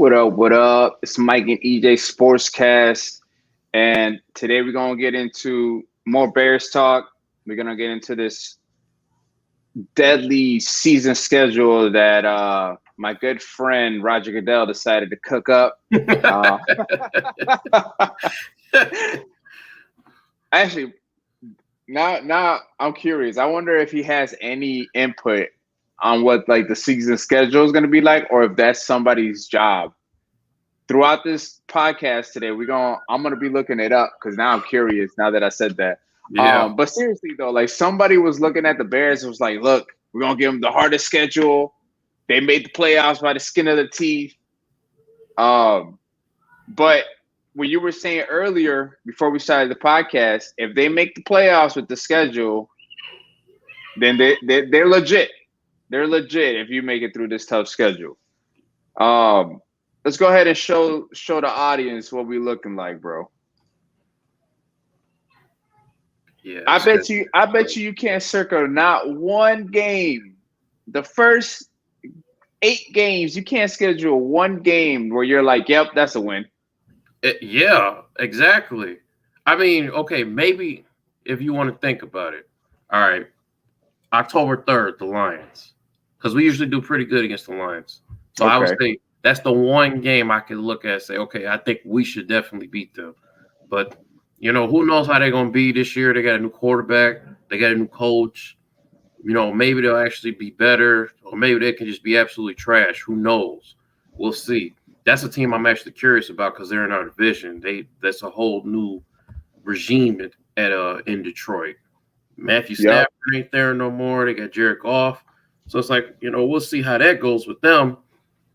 What up? What up? It's Mike and EJ Sportscast, and today we're gonna get into more Bears talk. We're gonna get into this deadly season schedule that my good friend Roger Goodell decided to cook up. Actually, now I'm curious. I wonder if he has any input on what like the season schedule is going to be like, or if that's somebody's job. Throughout this podcast today, I'm gonna be looking it up because now I'm curious. Now that I said that, Yeah. But seriously though, like somebody was looking at the Bears and was like, "Look, we're gonna give them the hardest schedule. They made the playoffs by the skin of the teeth." But what you were saying earlier before we started the podcast, if they make the playoffs with the schedule, then they're legit. They're legit if you make it through this tough schedule. Let's go ahead and show the audience what we looking like, bro. Yeah. I bet you can't circle not one game. The first 8 games, you can't schedule one game where you're like, "Yep, that's a win." Yeah, exactly. I mean, okay, maybe if you want to think about it. All right. October 3rd, the Lions. Because we usually do pretty good against the Lions. So I would say that's the one game I could look at and say, okay, I think we should definitely beat them. But, who knows how they're going to be this year. They got a new quarterback. They got a new coach. Maybe they'll actually be better. Or maybe they can just be absolutely trash. Who knows? We'll see. That's a team I'm actually curious about because they're in our division. That's a whole new regime in Detroit. Matthew Stafford ain't there no more. They got Jared Goff. So it's like, we'll see how that goes with them.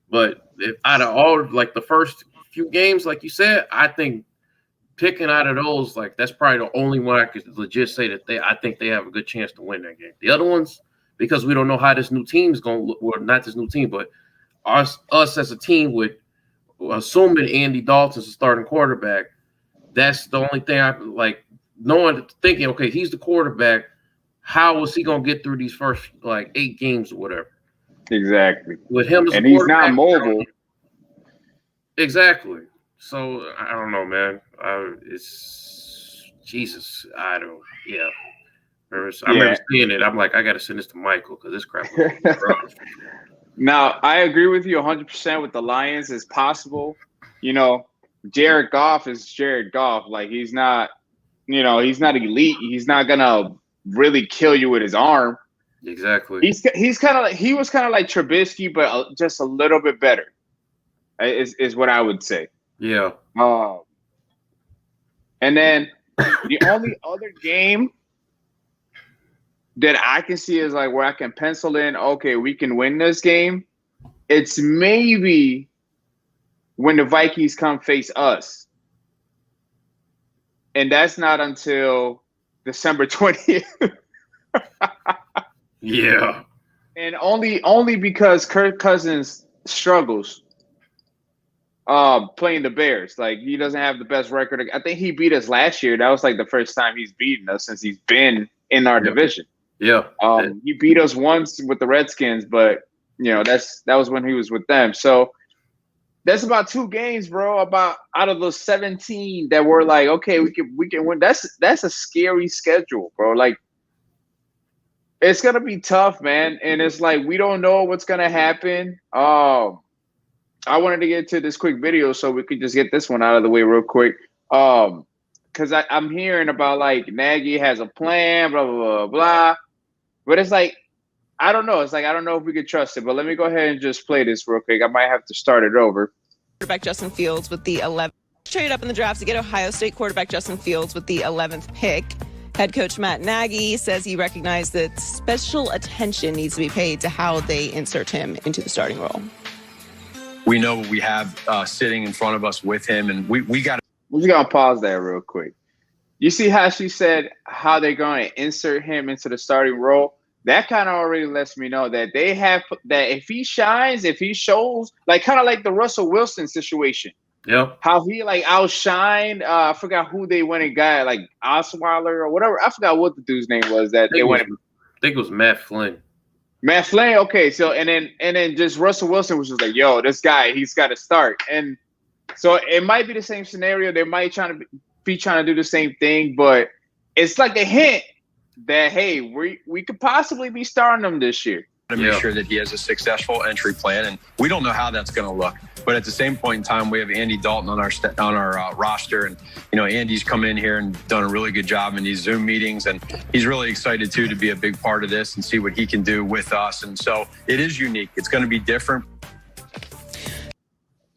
But if out of all, like the first few games, like you said, I think picking out of those, like that's probably the only one I could legit say that I think they have a good chance to win that game. The other ones, because we don't know how this new team is going to look, well, not this new team, but us as a team with assuming Andy Dalton's the starting quarterback, that's the only thing I like thinking, okay, he's the quarterback. How is he going to get through these first like 8 games or whatever? Exactly. With him as and he's not mobile. Exactly. So I don't know, man. It's Jesus. I don't. Yeah. I remember seeing it. I'm like, I got to send this to Michael because this crap. Now, I agree with you 100% with the Lions. It's possible. Jared Goff is Jared Goff. Like he's not, he's not elite. He's not gonna really kill you with his arm. Exactly. He was kind of like Trubisky, but just a little bit better. Is what I would say. Yeah. And then the only other game that I can see is like where I can pencil in, okay, we can win this game. It's maybe when the Vikings come face us. And that's not until December 20th. Yeah. And only because Kirk Cousins struggles playing the Bears. Like he doesn't have the best record. I think he beat us last year. That was like the first time he's beaten us since he's been in our division. Yeah. He beat us once with the Redskins, but that was when he was with them. So that's about 2 games, bro. About out of those 17 that were like, okay, we can win. That's a scary schedule, bro. Like it's gonna be tough, man. And it's like we don't know what's gonna happen. I wanted to get to this quick video so we could just get this one out of the way real quick. Because I'm hearing about like Nagy has a plan, blah blah blah blah. But it's like I don't know. It's like I don't know if we could trust it. But let me go ahead and just play this real quick. I might have to start it over. Quarterback Justin Fields with the 11th. Traded up in the draft to get Ohio State quarterback Justin Fields with the 11th pick. Head coach Matt Nagy says he recognized that special attention needs to be paid to how they insert him into the starting role. We know what we have sitting in front of us with him, and we got to. We're just going to pause there real quick. You see how she said how they're going to insert him into the starting role? That kind of already lets me know that they have that if he shines, if he shows, like kind of like the Russell Wilson situation. Yep. How he like outshined. I forgot who they went and got, like Osweiler or whatever. I forgot what the dude's name was that they went. I think it was Matt Flynn. Matt Flynn, okay, so and then just Russell Wilson was just like, yo, this guy, he's got to start. And so it might be the same scenario. They might be trying to do the same thing, but it's like a hint that, hey, we could possibly be starting them this year. To make sure that he has a successful entry plan, and we don't know how that's going to look. But at the same point in time, we have Andy Dalton on our roster, and Andy's come in here and done a really good job in these Zoom meetings, and he's really excited too to be a big part of this and see what he can do with us. And so it is unique. It's going to be different.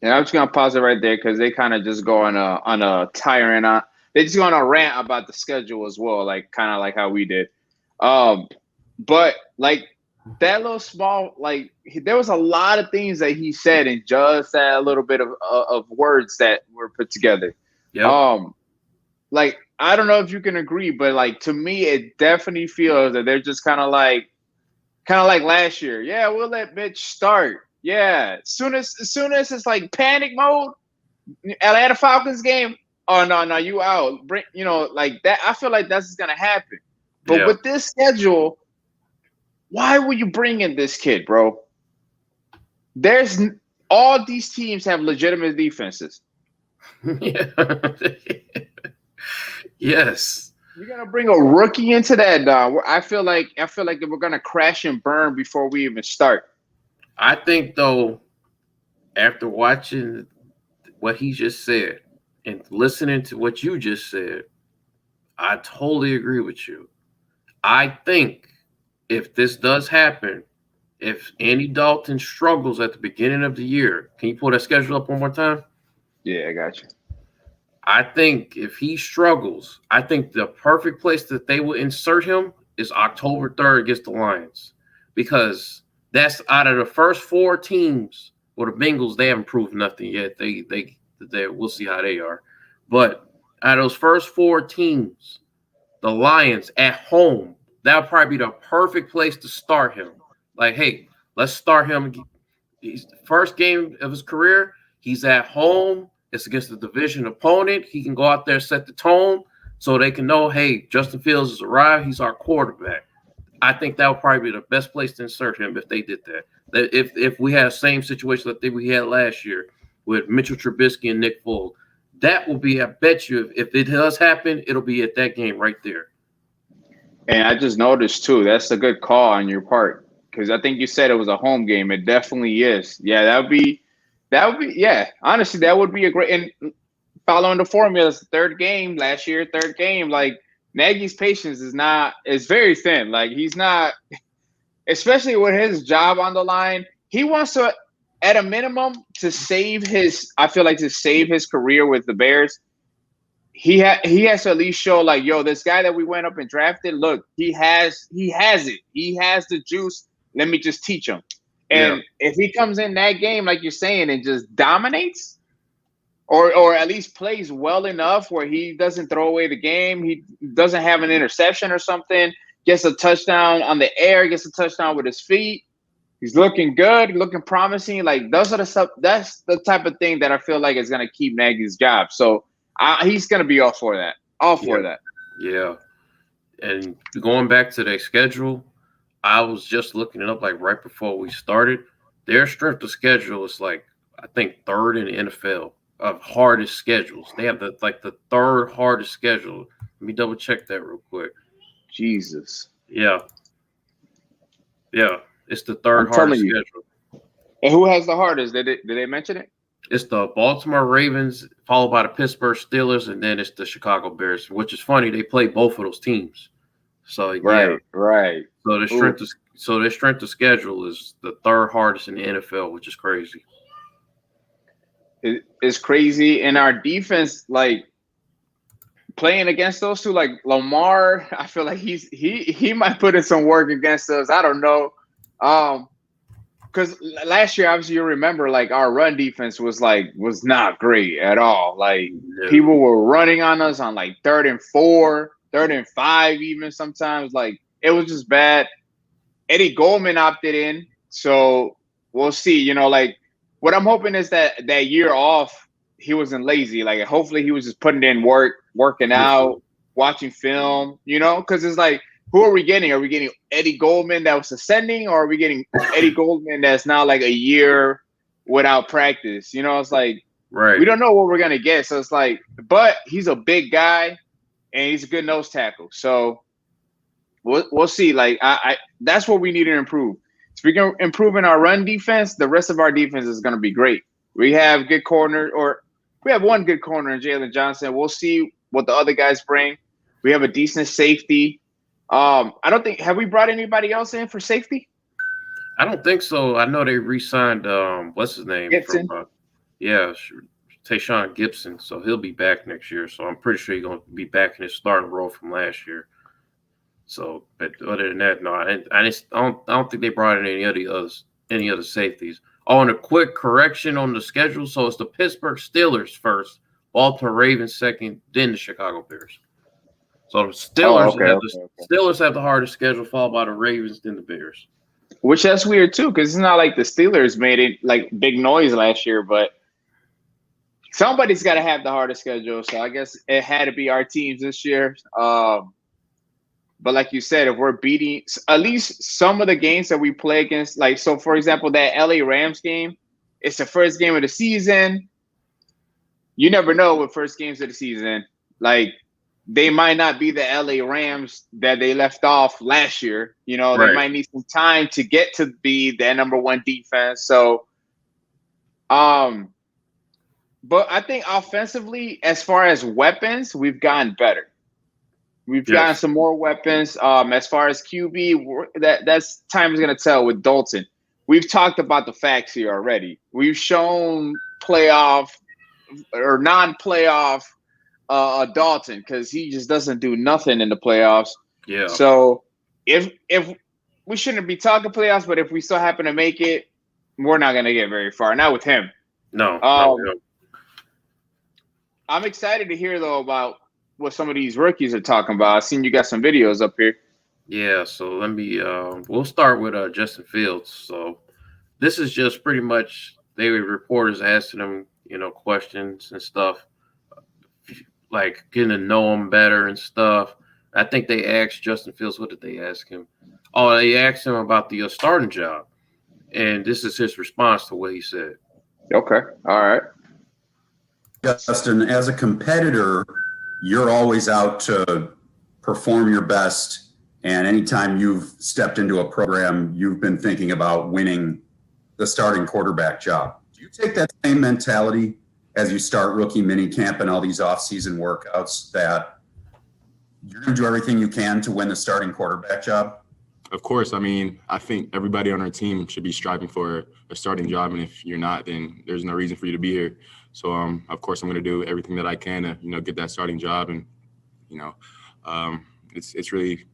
And I'm just gonna pause it right there because they kind of just go on a tyrant. They just go on a rant about the schedule as well, like kind of like how we did. But like that little small, like there was a lot of things that he said and just that little bit of words that were put together. Yeah. Like I don't know if you can agree, but like to me, it definitely feels that they're just kind of like last year. Yeah, we'll let Mitch start. Yeah, as soon as it's like panic mode, Atlanta Falcons game. Oh no, you out. Bring like that. I feel like that's gonna happen. But with this schedule, why would you bring in this kid, bro? There's all these teams have legitimate defenses. Yeah. Yes. You're gonna bring a rookie into that, dog. I feel like we're gonna crash and burn before we even start. I think, though, after watching what he just said and listening to what you just said, I totally agree with you. I think if this does happen, if Andy Dalton struggles at the beginning of the year, can you pull that schedule up one more time? Yeah, I got you. I think if he struggles, I think the perfect place that they will insert him is October 3rd against the Lions, because that's out of the first 4 teams. Well, the Bengals, they haven't proved nothing yet. They we'll see how they are. But out of those first 4 teams, the Lions at home, that would probably be the perfect place to start him. Like, hey, let's start him. He's the first game of his career. He's at home. It's against a division opponent. He can go out there, set the tone so they can know, hey, Justin Fields has arrived. He's our quarterback. I think that would probably be the best place to insert him if they did that. If we had the same situation that we had last year with Mitchell Trubisky and Nick Foles, that will be, I bet you, if it does happen, it'll be at that game right there. And I just noticed, too, that's a good call on your part, because I think you said it was a home game. It definitely is. Yeah, that would be, yeah, honestly, that would be a great, and following the formula, it's the third game last year, third game, like, Nagy's patience is very thin. Like, he's not, especially with his job on the line, he wants to, at a minimum, to save his career with the Bears. He has to at least show, like, yo, this guy that we went up and drafted, look, he has it. He has the juice. Let me just teach him. And if he comes in that game, like you're saying, and just dominates, or at least plays well enough where he doesn't throw away the game, he doesn't have an interception or something, gets a touchdown on the air, gets a touchdown with his feet, he's looking good, looking promising. Like, those are the stuff. That's the type of thing that I feel like is going to keep Nagy's job. So he's going to be all for that. That. Yeah. And going back to their schedule, I was just looking it up like right before we started. Their strength of schedule is like, I think, 3rd in the NFL of hardest schedules. They have the 3rd hardest schedule. Let me double check that real quick. Jesus. Yeah. Yeah. It's the 3rd hardest schedule. And who has the hardest? Did they mention it? It's the Baltimore Ravens, followed by the Pittsburgh Steelers, and then it's the Chicago Bears, which is funny. They play both of those teams. So right. So their strength of schedule is the 3rd hardest in the NFL, which is crazy. It's crazy. And our defense, like, playing against those two, like Lamar, I feel like he might put in some work against us. I don't know. Because last year, obviously, you remember, like, our run defense was not great at all. Like, people were running on us on like 3rd and 4, 3rd and 5, even sometimes. Like, it was just bad. Eddie Goldman opted in, so we'll see. Like, what I'm hoping is that year off, he wasn't lazy. Like, hopefully he was just putting in work, working out, watching film, because it's like who are we getting? Are we getting Eddie Goldman that was ascending, or are we getting Eddie Goldman that's now like a year without practice? You know, it's like we don't know what we're gonna get. So it's like, but he's a big guy and he's a good nose tackle. So we'll see. Like I that's what we need to improve. If we can improve in our run defense, the rest of our defense is gonna be great. We have good corner, or we have one good corner in Jalen Johnson. We'll see what the other guys bring. We have a decent safety. I don't think, have we brought anybody else in for safety? I don't think so. I know they re-signed what's his name? Gibson. Tayshawn Gibson. So he'll be back next year. So I'm pretty sure he's gonna be back in his starting role from last year. So, but other than that, no, I don't think they brought in any other safeties. Oh, and a quick correction on the schedule. So it's the Pittsburgh Steelers first, Baltimore Ravens second, then the Chicago Bears. So the Steelers have the hardest schedule, followed by the Ravens, then the Bears. Which that's weird too, because it's not like the Steelers made it like big noise last year, but somebody's got to have the hardest schedule. So I guess it had to be our teams this year. But like you said, if we're beating at least some of the games that we play against, like, so for example, that LA Rams game, it's the first game of the season. You never know with first games of the season. Like, they might not be the LA Rams that they left off last year. You know, They might need some time to get to be their number one defense. So, but I think offensively, as far as weapons, we've gotten better. We've gotten some more weapons. As far as QB, that's time is going to tell with Dalton. We've talked about the facts here already. We've shown playoff or non-playoff Dalton, because he just doesn't do nothing in the playoffs. Yeah. So if we shouldn't be talking playoffs, but if we still happen to make it, we're not going to get very far. Not with him. No. I'm excited to hear though about what some of these rookies are talking about. I've seen you got some videos up here. Yeah, so let me we'll start with Justin Fields. So this is just pretty much they were reporters asking him, questions and stuff, like getting to know him better and stuff. I think they asked Justin Fields, what did they ask him? Oh, they asked him about the starting job. And this is his response to what he said. Okay. All right. Justin, as a competitor, you're always out to perform your best. And anytime you've stepped into a program, you've been thinking about winning the starting quarterback job. Do you take that same mentality as you start rookie mini camp and all these off-season workouts, that you're going to do everything you can to win the starting quarterback job? Of course. I mean, I think everybody on our team should be striving for a starting job. And if you're not, then there's no reason for you to be here. So, of course, I'm going to do everything that I can to, get that starting job. And, it's really,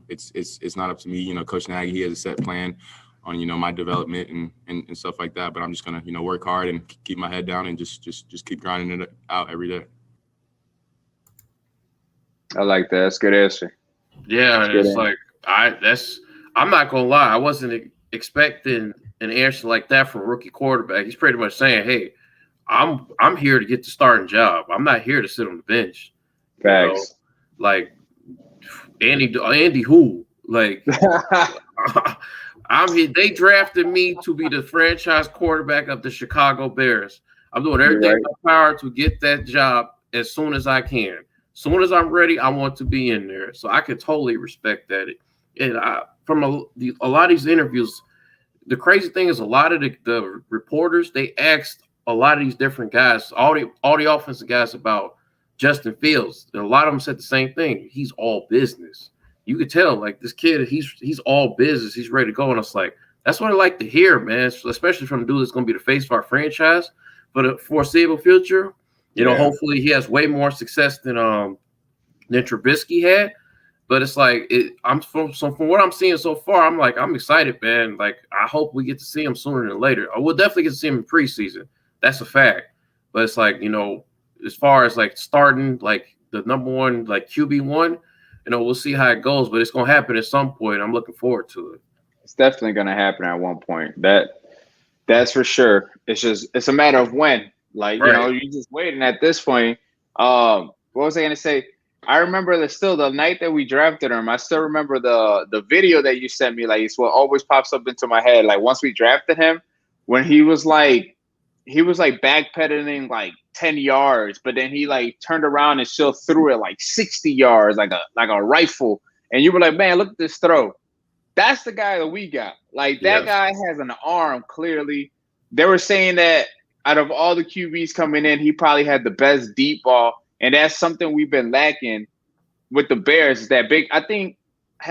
it's not up to me. Coach Nagy, he has a set plan on, my development and stuff like that. But I'm just going to, work hard and keep my head down and just keep grinding it out every day. I like that. That's a good answer. Yeah, it's like I'm not gonna lie, I wasn't expecting an answer like that from a rookie quarterback. He's pretty much saying, "Hey, I'm here to get the starting job. I'm not here to sit on the bench." Facts. Like Andy who? Like I'm here. They drafted me to be the franchise quarterback of the Chicago Bears. I'm doing everything in my power to get that job as soon as I can. As soon as I'm ready, I want to be in there. So I can totally respect that. And from a lot of these interviews, the crazy thing is a lot of the reporters, they asked a lot of these different guys, all the offensive guys, about Justin Fields. And a lot of them said the same thing. He's all business. You could tell, like, this kid, he's all business. He's ready to go. And it's like, that's what I like to hear, man, especially from a dude that's going to be the face of our franchise for the foreseeable future. Hopefully he has way more success than Trubisky had. But it's like from what I'm seeing so far, I'm excited, man. Like, I hope we get to see him sooner than later. I will definitely get to see him in preseason. That's a fact. But it's like, as far as like starting like the number one, like QB1, we'll see how it goes. But it's gonna happen at some point. I'm looking forward to it. It's definitely gonna happen at one point. That's for sure. It's a matter of when. Like, you're just waiting at this point. What was I gonna say? I remember the night that we drafted him. I still remember the video that you sent me. Like, it's what always pops up into my head. Like, once we drafted him, when he was like backpedaling like 10 yards, but then he like turned around and still threw it like 60 yards, like a rifle. And you were like, man, look at this throw. That's the guy that we got. Like, that guy has an arm, clearly. They were saying that out of all the QBs coming in, he probably had the best deep ball. And that's something we've been lacking with the Bears, is that big. I think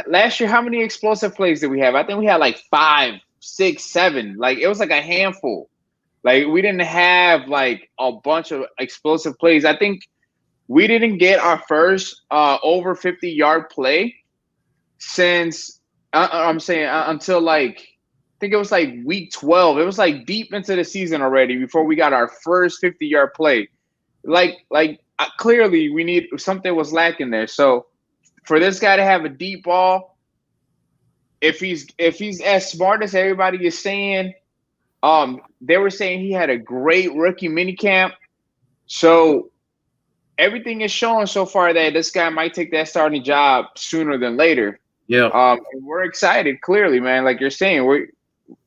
last year, how many explosive plays did we have? I think we had like 5, 6, 7. Like, it was like a handful. Like, we didn't have like a bunch of explosive plays. I think we didn't get our first over 50-yard play since until like, I think it was like week 12. It was like deep into the season already before we got our first 50-yard play. Like clearly we need something was lacking there. So for this guy to have a deep ball, if he's as smart as everybody is saying, they were saying he had a great rookie minicamp. So everything is showing so far that this guy might take that starting job sooner than later. Yeah. And we're excited, clearly, man. Like you're saying,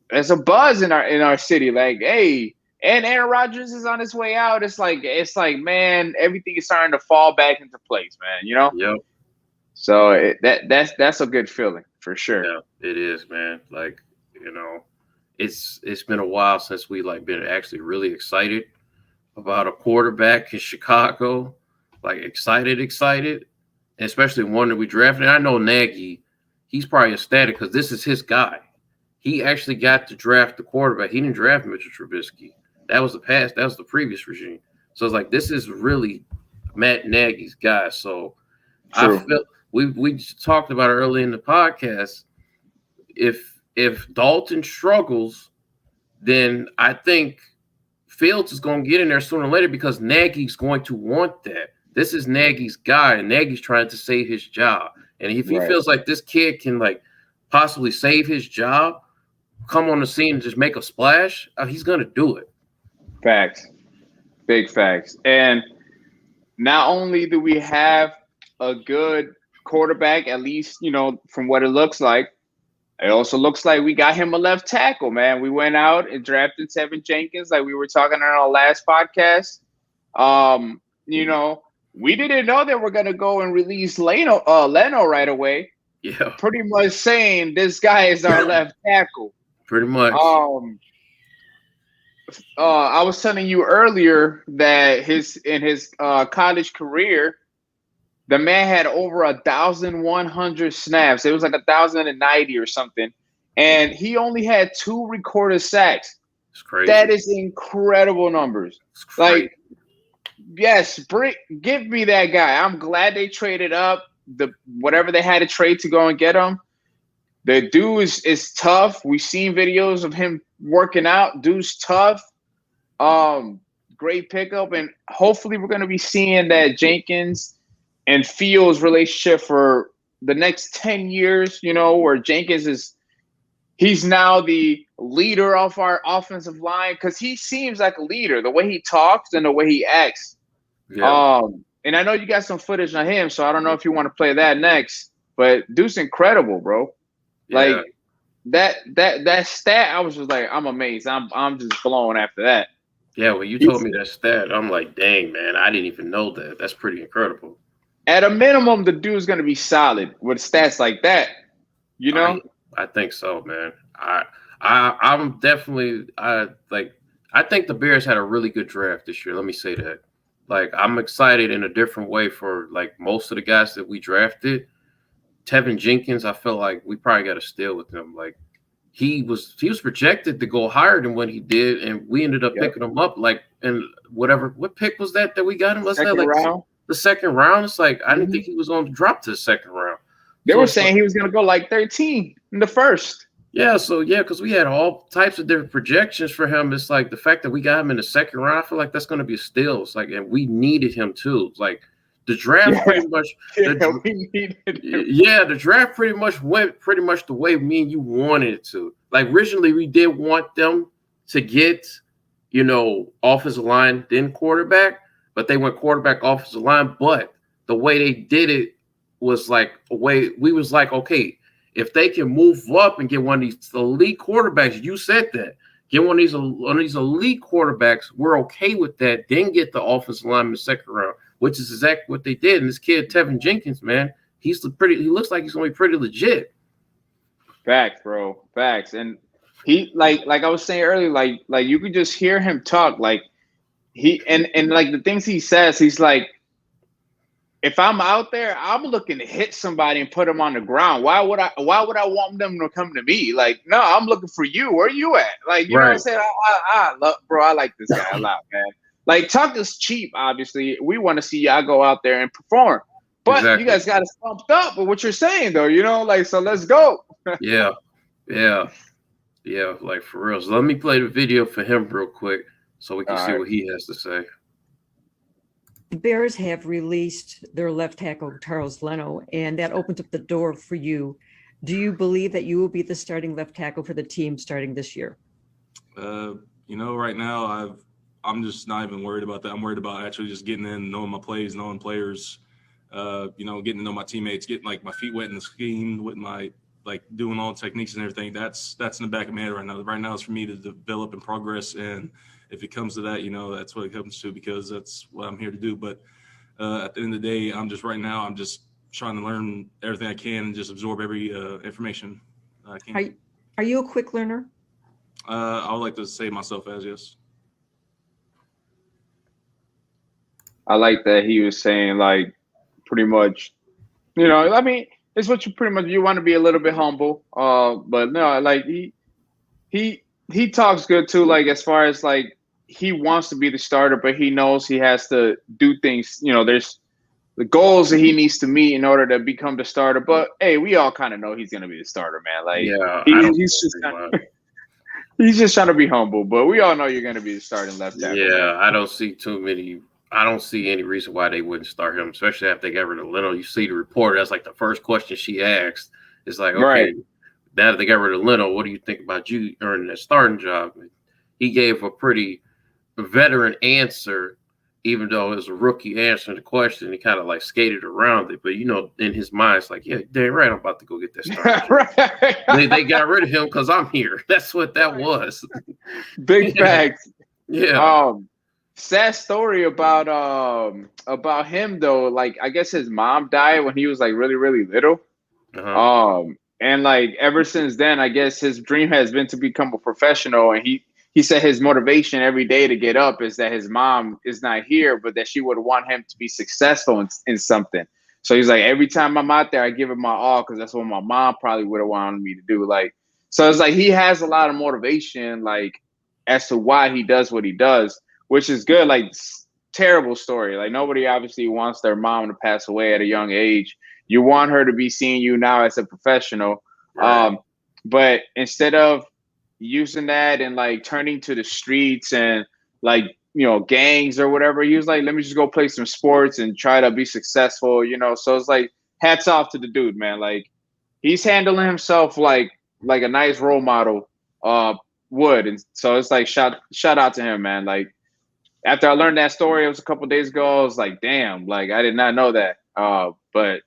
there's a buzz in our city. Like, hey, and Aaron Rodgers is on his way out. It's like, man, everything is starting to fall back into place, man. You know? Yep. So that's a good feeling for sure. Yeah, it is, man. Like, it's been a while since we like been actually really excited about a quarterback in Chicago. Like excited, and especially one that we drafted. And I know Nagy, he's probably ecstatic because this is his guy. He actually got to draft the quarterback. He didn't draft Mitchell Trubisky. That was the past. That was the previous regime. So it's like, this is really Matt Nagy's guy. So true. I feel we talked about it early in the podcast. If Dalton struggles, then I think Fields is going to get in there sooner or later because Nagy's going to want that. This is Nagy's guy, and Nagy's trying to save his job. And if he feels like this kid can like possibly save his job, come on the scene and just make a splash, he's going to do it. Facts. Big facts. And not only do we have a good quarterback, at least, from what it looks like, it also looks like we got him a left tackle, man. We went out and drafted Tevin Jenkins, like we were talking on our last podcast. We didn't know that we're going to go and release Leno right away. Yeah. Pretty much saying this guy is our left tackle. Pretty much. I was telling you earlier that in his college career, the man had over 1,100 snaps. It was like 1,090 or something. And he only had 2 recorded sacks. It's crazy. That is incredible numbers. Like, yes, give me that guy. I'm glad they traded up whatever they had to trade to go and get him. The dude is tough. We've seen videos of him working out. Dude's tough. Great pickup. And hopefully we're going to be seeing that Jenkins and Fields relationship for the next 10 years, where Jenkins he's now the leader of our offensive line because he seems like a leader, the way he talks and the way he acts. Yeah. And I know you got some footage on him, so I don't know if you want to play that next, but dude's incredible, bro. Yeah. Like that stat, I was just like, I'm amazed. I'm just blown after that. Yeah, when you told me that stat, I'm like, dang, man, I didn't even know that. That's pretty incredible. At a minimum, the dude's going to be solid with stats like that, I think so, man. I'm definitely I think the Bears had a really good draft this year. Let me say that. Like, I'm excited in a different way for like most of the guys that we drafted. Tevin Jenkins, I feel like we probably got to steal with him. Like, he was projected to go higher than what he did, and we ended up picking him up like in whatever. What pick was that we got him? Second round. The second round. It's like I didn't think he was going to drop to the second round. They were saying he was going to go like 13 in the first. Yeah, so because we had all types of different projections for him. It's like the fact that we got him in the second round, I feel like that's going to be a steal. It's like, and we needed him too. Like the draft pretty much. We needed him. Yeah, the draft pretty much went pretty much the way me and you wanted it to. Like originally, we did want them to get, offensive line, then quarterback, but they went quarterback, offensive line. But the way they did it was like a way we was like, okay, if they can move up and get one of these elite quarterbacks, you said that. Get one of these elite quarterbacks, we're okay with that. Then get the offensive lineman in the second round, which is exactly what they did. And this kid, Tevin Jenkins, man, he looks like he's gonna be pretty legit. Facts, bro. Facts. And he like I was saying earlier, like you could just hear him talk. Like he and like the things he says, he's like, if I'm out there, I'm looking to hit somebody and put them on the ground. Why would I want them to come to me? Like, no, I'm looking for you. Where are you at? Like, you know what I'm saying? I love, bro, I like this guy a lot, man. Like, talk is cheap, obviously. We want to see y'all go out there and perform. But you guys got us pumped up with what you're saying, though, you know? Like, so let's go. Yeah, like for real. So let me play the video for him real quick so we can see what he has to say. The Bears have released their left tackle, Charles Leno, and that opens up the door for you. Do you believe that you will be the starting left tackle for the team starting this year? Right now I'm just not even worried about that. I'm worried about actually just getting in, knowing my plays, knowing players, getting to know my teammates, getting like my feet wet in the scheme with my doing all the techniques and everything. That's in the back of my head right now. Right now it's for me to develop and progress, and if it comes to that, that's what it comes to, because that's what I'm here to do. But at the end of the day, I'm just trying to learn everything I can and just absorb every information I can. Are you a quick learner? I would like to say myself as yes. I like that he was saying, like, pretty much, I mean, it's what you want to be a little bit humble. But no, like he talks good too, like as far as like he wants to be the starter, but he knows he has to do things, there's the goals that he needs to meet in order to become the starter. But hey, we all kind of know he's gonna be the starter, man. Like he's just trying to be humble, but we all know you're gonna be the starting left tackle. Yeah, man. I don't see any reason why they wouldn't start him, especially after they got rid of Leno. You see the reporter, that's like the first question she asked. It's like, okay, now that they got rid of Leno, what do you think about you earning that starting job? He gave a pretty veteran answer, even though it was a rookie answering the question. He kind of like skated around it, but in his mind, it's like, yeah, damn right, I'm about to go get that starting job. They got rid of him because I'm here. That's what that was. Big facts. Yeah. Sad story about him though. Like, I guess his mom died when he was like really, really little. And like ever since then, I guess his dream has been to become a professional. And he said his motivation every day to get up is that his mom is not here, but that she would want him to be successful in something. So he's like, every time I'm out there, I give it my all because that's what my mom probably would have wanted me to do. Like, so it's like he has a lot of motivation, like as to why he does what he does, which is good. Like, terrible story. Like, nobody obviously wants their mom to pass away at a young age. You want her to be seeing you now as a professional. Right. But instead of using that and like turning to the streets and like, gangs or whatever, he was like, let me just go play some sports and try to be successful, So it's like, hats off to the dude, man. Like, he's handling himself like a nice role model would. And so it's like, shout out to him, man. Like, after I learned that story, it was a couple of days ago, I was like, damn, like I did not know that. But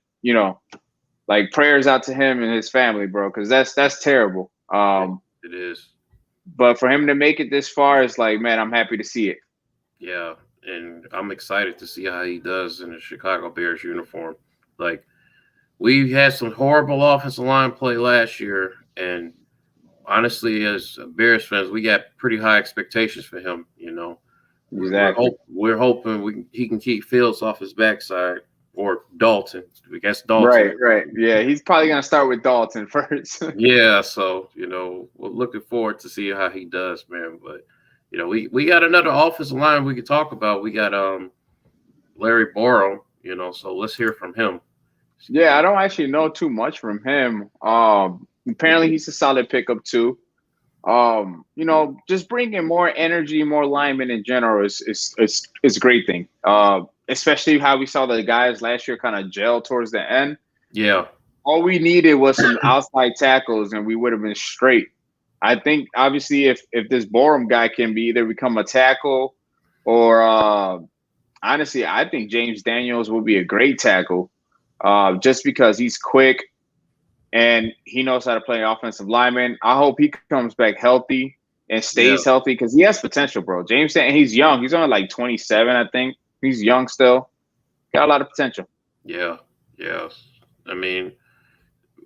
like prayers out to him and his family, bro, because that's terrible. It is. But for him to make it this far, it's like, man, I'm happy to see it. Yeah, and I'm excited to see how he does in the Chicago Bears uniform. Like, we had some horrible offensive line play last year, and honestly, as Bears fans, we got pretty high expectations for him. Exactly. We're hoping he can keep Fields off his backside, or Dalton. I guess Dalton. Right. Yeah, he's probably gonna start with Dalton first. Yeah, so we're looking forward to see how he does, man. But we got another offensive line we could talk about. We got Larry Borom. So let's hear from him. Yeah, I don't actually know too much from him. Apparently he's a solid pickup too. Just bringing more energy, more linemen in general is a great thing. Especially how we saw the guys last year kind of gel towards the end. Yeah. All we needed was some outside tackles and we would have been straight. I think obviously if this Borom guy can either become a tackle or honestly, I think James Daniels will be a great tackle, just because he's quick and he knows how to play offensive lineman. I hope he comes back healthy and Yeah, stays healthy because he has potential, bro. James Daniels, he's young. He's only like 27, I think. He's young still. Got a lot of potential. yeah, yeah. I mean,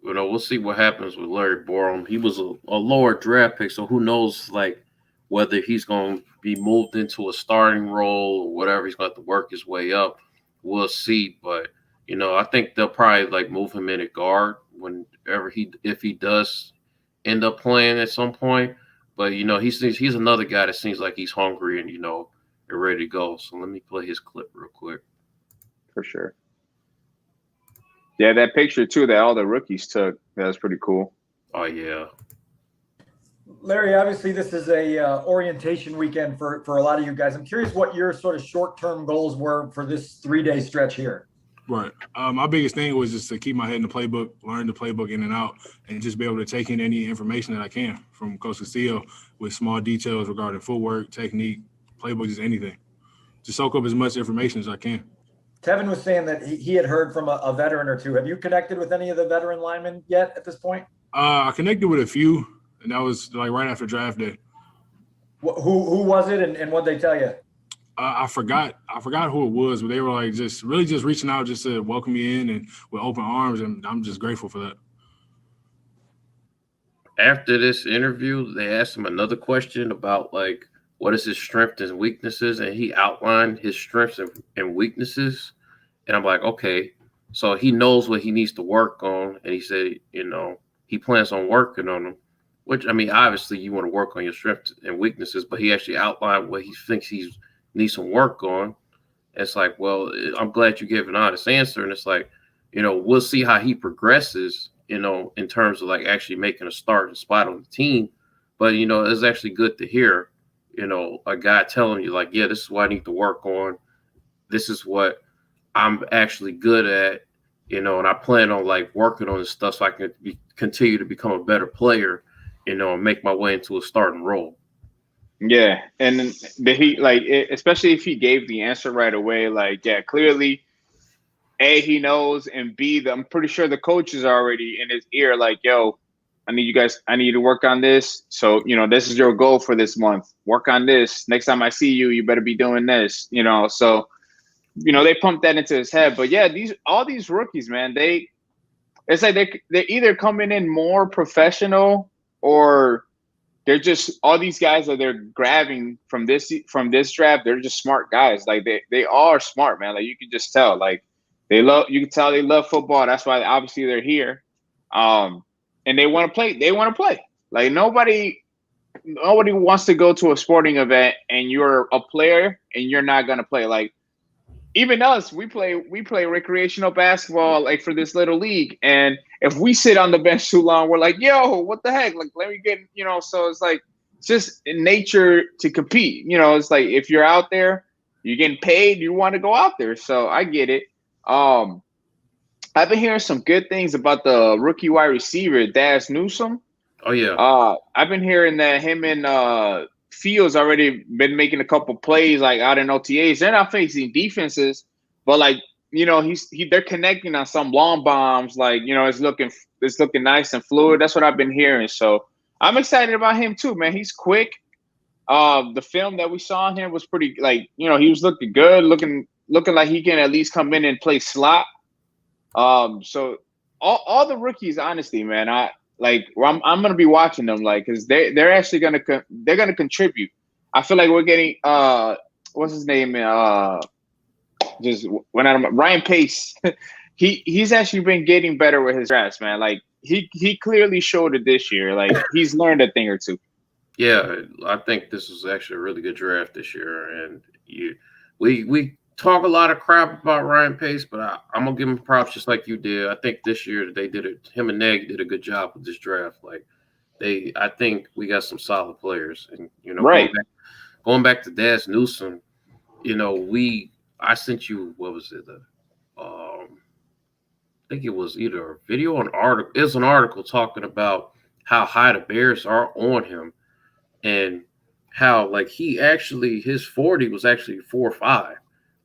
we'll see what happens with Larry Borom. He was a lower draft pick, so who knows, like, whether he's going to be moved into a starting role or whatever. He's going to have to work his way up. We'll see. But, I think they'll probably, like, move him in at guard whenever if he does end up playing at some point. But, he's another guy that seems like he's hungry and, ready to go. So let me play his clip real quick. For sure. Yeah, that picture too that all the rookies took, that was pretty cool. Oh, yeah. Larry, obviously this is a orientation weekend for a lot of you guys. I'm curious what your sort of short-term goals were for this 3-day stretch here. Right. My biggest thing was just to keep my head in the playbook, learn the playbook in and out, and just be able to take in any information that I can from Coach Castillo with small details regarding footwork, technique, playbook, just anything. Just soak up as much information as I can. Tevin was saying that he had heard from a veteran or two. Have you connected with any of the veteran linemen yet at this point? I connected with a few, and that was like right after draft day. Who was it, and what'd they tell you? I forgot who it was, but they were like just reaching out just to welcome me in and with open arms, and I'm just grateful for that. After this interview, they asked him another question about, like, what is his strengths and weaknesses, and he outlined his strengths and weaknesses. And I'm like, okay, so he knows what he needs to work on, and he said, he plans on working on them. Which, I mean, obviously you want to work on your strengths and weaknesses, but he actually outlined what he thinks he needs some work on. It's like, well, I'm glad you gave an honest answer. And it's like, we'll see how he progresses, in terms of like actually making a starting spot on the team. But, it's actually good to hear, a guy telling you like, yeah, this is what I need to work on. This is what I'm actually good at, and I plan on like working on this stuff so I can continue to become a better player, and make my way into a starting role. Yeah, and especially if he gave the answer right away, like, yeah, clearly, A, he knows, and B, I'm pretty sure the coach is already in his ear, like, yo, I need you to work on this. So, this is your goal for this month. Work on this. Next time I see you, you better be doing this, So, they pumped that into his head. But yeah, all these rookies, man, it's like they're either coming in more professional or they're just all these guys that they're grabbing from this draft. They're just smart guys. Like they are smart, man. Like you can just tell. Like you can tell they love football. That's why obviously they're here. And they want to play. They want to play. Like nobody wants to go to a sporting event and you're a player and you're not gonna play. Like even us, we play recreational basketball like for this little league. And if we sit on the bench too long, we're like, yo, what the heck? Like let me get, so it's like it's just in nature to compete. It's like if you're out there, you're getting paid, you want to go out there. So I get it. I've been hearing some good things about the rookie wide receiver, Daz Newsome. Oh, yeah. I've been hearing that him and Fields already been making a couple plays like out in OTAs. They're not facing defenses, but like, they're connecting on some long bombs. Like, it's looking nice and fluid. That's what I've been hearing. So I'm excited about him too, man. He's quick. The film that we saw on him was pretty like, he was looking good, looking like he can at least come in and play slot. So all the rookies, honestly, man, I'm gonna be watching them, like, because they're actually gonna contribute. I feel like we're getting what's his name? Just went out of Ryan Pace. He's actually been getting better with his drafts, man. Like he clearly showed it this year. Like he's learned a thing or two. Yeah, I think this was actually a really good draft this year, and we talk a lot of crap about Ryan Pace, but I'm gonna give him props just like you did. I think this year they did it. Him and Nagy did a good job with this draft. Like I think we got some solid players, and right. Going back to Daz Newsome, I sent you what was it? I think it was either a video or an article. It was an article talking about how high the Bears are on him, and how like his 40 was actually 4.5.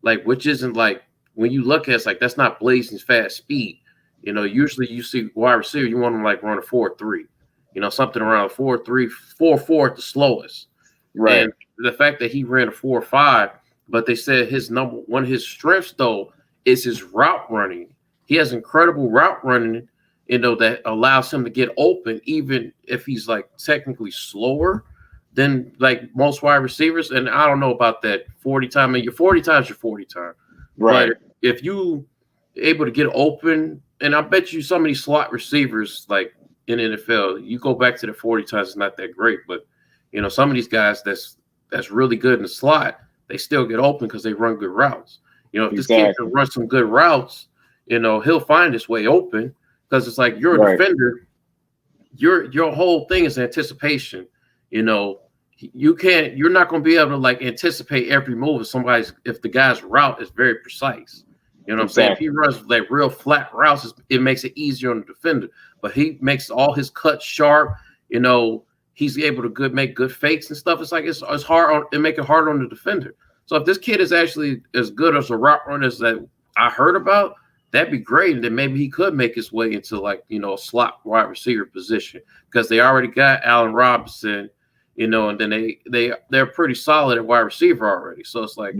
like which isn't like when you look at it's like that's not blazing fast speed. You know, usually you see wide receiver, you want them like run a 4.3, you know, something around 4.3, 4.4 at the slowest. Right. And the fact that he ran a 4.5, but they said one of his strengths though is his route running. He has incredible route running, you know, that allows him to get open, even if he's like technically slower than like most wide receivers. And I don't know about that 40 time. I mean, your 40 times your 40 time. Right. But if you able to get open, and I bet you some of these slot receivers like in the NFL, you go back to the 40 times, it's not that great. But you know, some of these guys that's really good in the slot, they still get open because they run good routes. You know, if this kid can run some good routes, you know, he'll find his way open because it's like you're a defender. Your whole thing is anticipation. You know, you're not going to be able to like anticipate every move if the guy's route is very precise. You know what I'm saying? If he runs like real flat routes, it makes it easier on the defender. But he makes all his cuts sharp. You know, he's able to make good fakes and stuff. It's like it's hard it make it harder on the defender. So if this kid is actually as good as a route runner as that I heard about, that'd be great. And then maybe he could make his way into like, you know, a slot wide receiver position because they already got Allen Robinson, you know, and then they're pretty solid at wide receiver already. So it's like,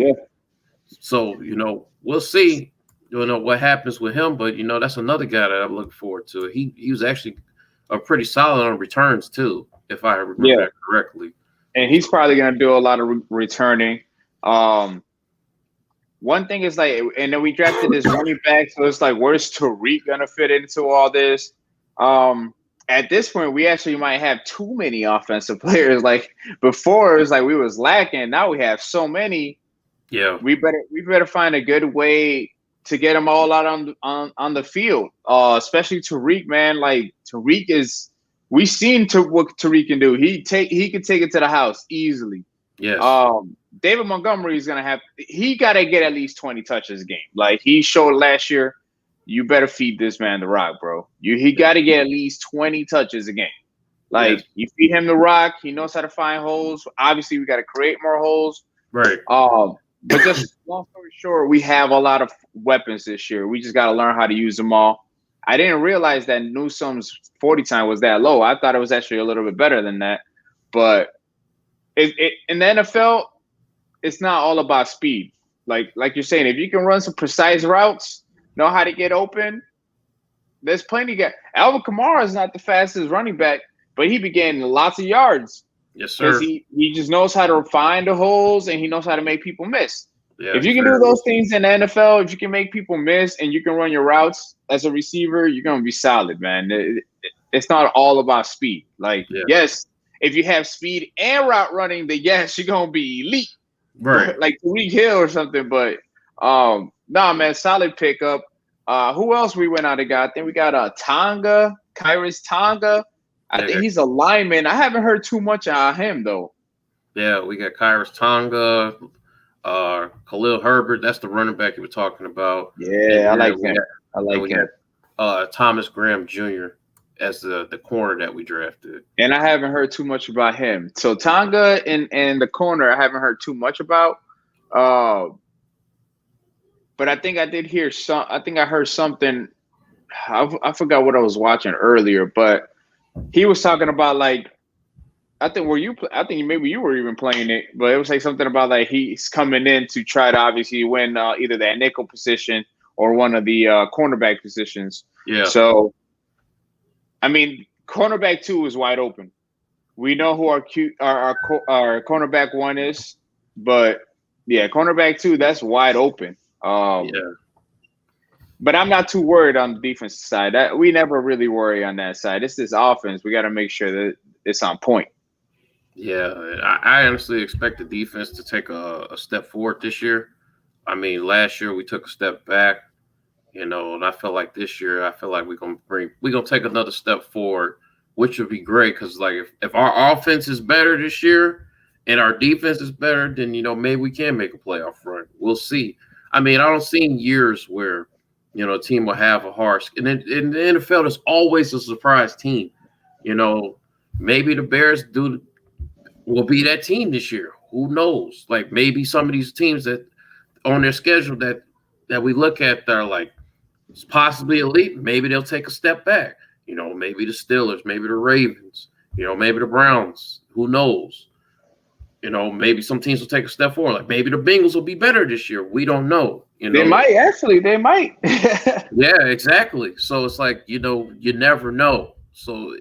so, you know, we'll see, you know, what happens with him. But, you know, that's another guy that I'm looking forward to. He was actually a pretty solid on returns too, if I remember that correctly. And he's probably going to do a lot of returning. One thing is like, and then we drafted this running back, so it's like, where's Tariq gonna fit into all this? At this point, we actually might have too many offensive players. Like before, it was like we was lacking. Now we have so many. Yeah, we better find a good way to get them all out on the field. Especially Tariq, man. Like Tariq is, we've seen what Tariq can do. He can take it to the house easily. Yes. David Montgomery is he got to get at least 20 touches a game. Like he showed last year, you better feed this man the rock, bro. He got to get at least 20 touches a game. Like you feed him the rock, he knows how to find holes. Obviously, we got to create more holes. Right. But just long story short, we have a lot of weapons this year. We just got to learn how to use them all. I didn't realize that Newsome's 40 time was that low. I thought it was actually a little bit better than that. But in the NFL, it's not all about speed. Like you're saying, if you can run some precise routes, know how to get open, there's plenty of guys. Alvin Kamara is not the fastest running back, but he be getting lots of yards. Yes, sir. He just knows how to find the holes and he knows how to make people miss. Yeah, if you can do those things in the NFL, if you can make people miss and you can run your routes as a receiver, you're going to be solid, man. It's not all about speed. Like, yes, if you have speed and route running, then yes, you're going to be elite. Right. Like Tariq Hill or something. But, man, solid pickup. Who else we went out and got? I think we got Tonga, Khyiris Tonga. I think he's a lineman. I haven't heard too much on him, though. Yeah, we got Khyiris Tonga, Khalil Herbert. That's the running back you were talking about. Yeah, I like him. I like him. Thomas Graham Jr. as the corner that we drafted. And I haven't heard too much about him. So Tonga and the corner, I haven't heard too much about. But I think I did hear I think I heard something. I forgot what I was watching earlier, but he was talking about like, I think maybe you were even playing it, but it was like something about like he's coming in to try to obviously win either that nickel position or one of the cornerback positions. Yeah. So, I mean, cornerback 2 is wide open. We know who our cornerback 1 is, but yeah, cornerback 2, that's wide open. But I'm not too worried on the defensive side. We never really worry on that side. It's this offense. We got to make sure that it's on point. Yeah, I honestly expect the defense to take a step forward this year. I mean, last year we took a step back, you know, and I feel like this year, we're gonna take another step forward, which would be great because like if our offense is better this year and our defense is better, then you know maybe we can make a playoff run. We'll see. I mean, I don't see years where you know a team will have a harsh. And in the NFL, there's always a surprise team. You know, maybe the Bears will be that team this year. Who knows? Like maybe some of these teams that on their schedule that we look at that are like it's possibly elite. Maybe they'll take a step back. You know, maybe the Steelers, maybe the Ravens, you know, maybe the Browns. Who knows? You know, maybe some teams will take a step forward. Like maybe the Bengals will be better this year. We don't know. You know, They might. Yeah, exactly. So it's like, you know, you never know. So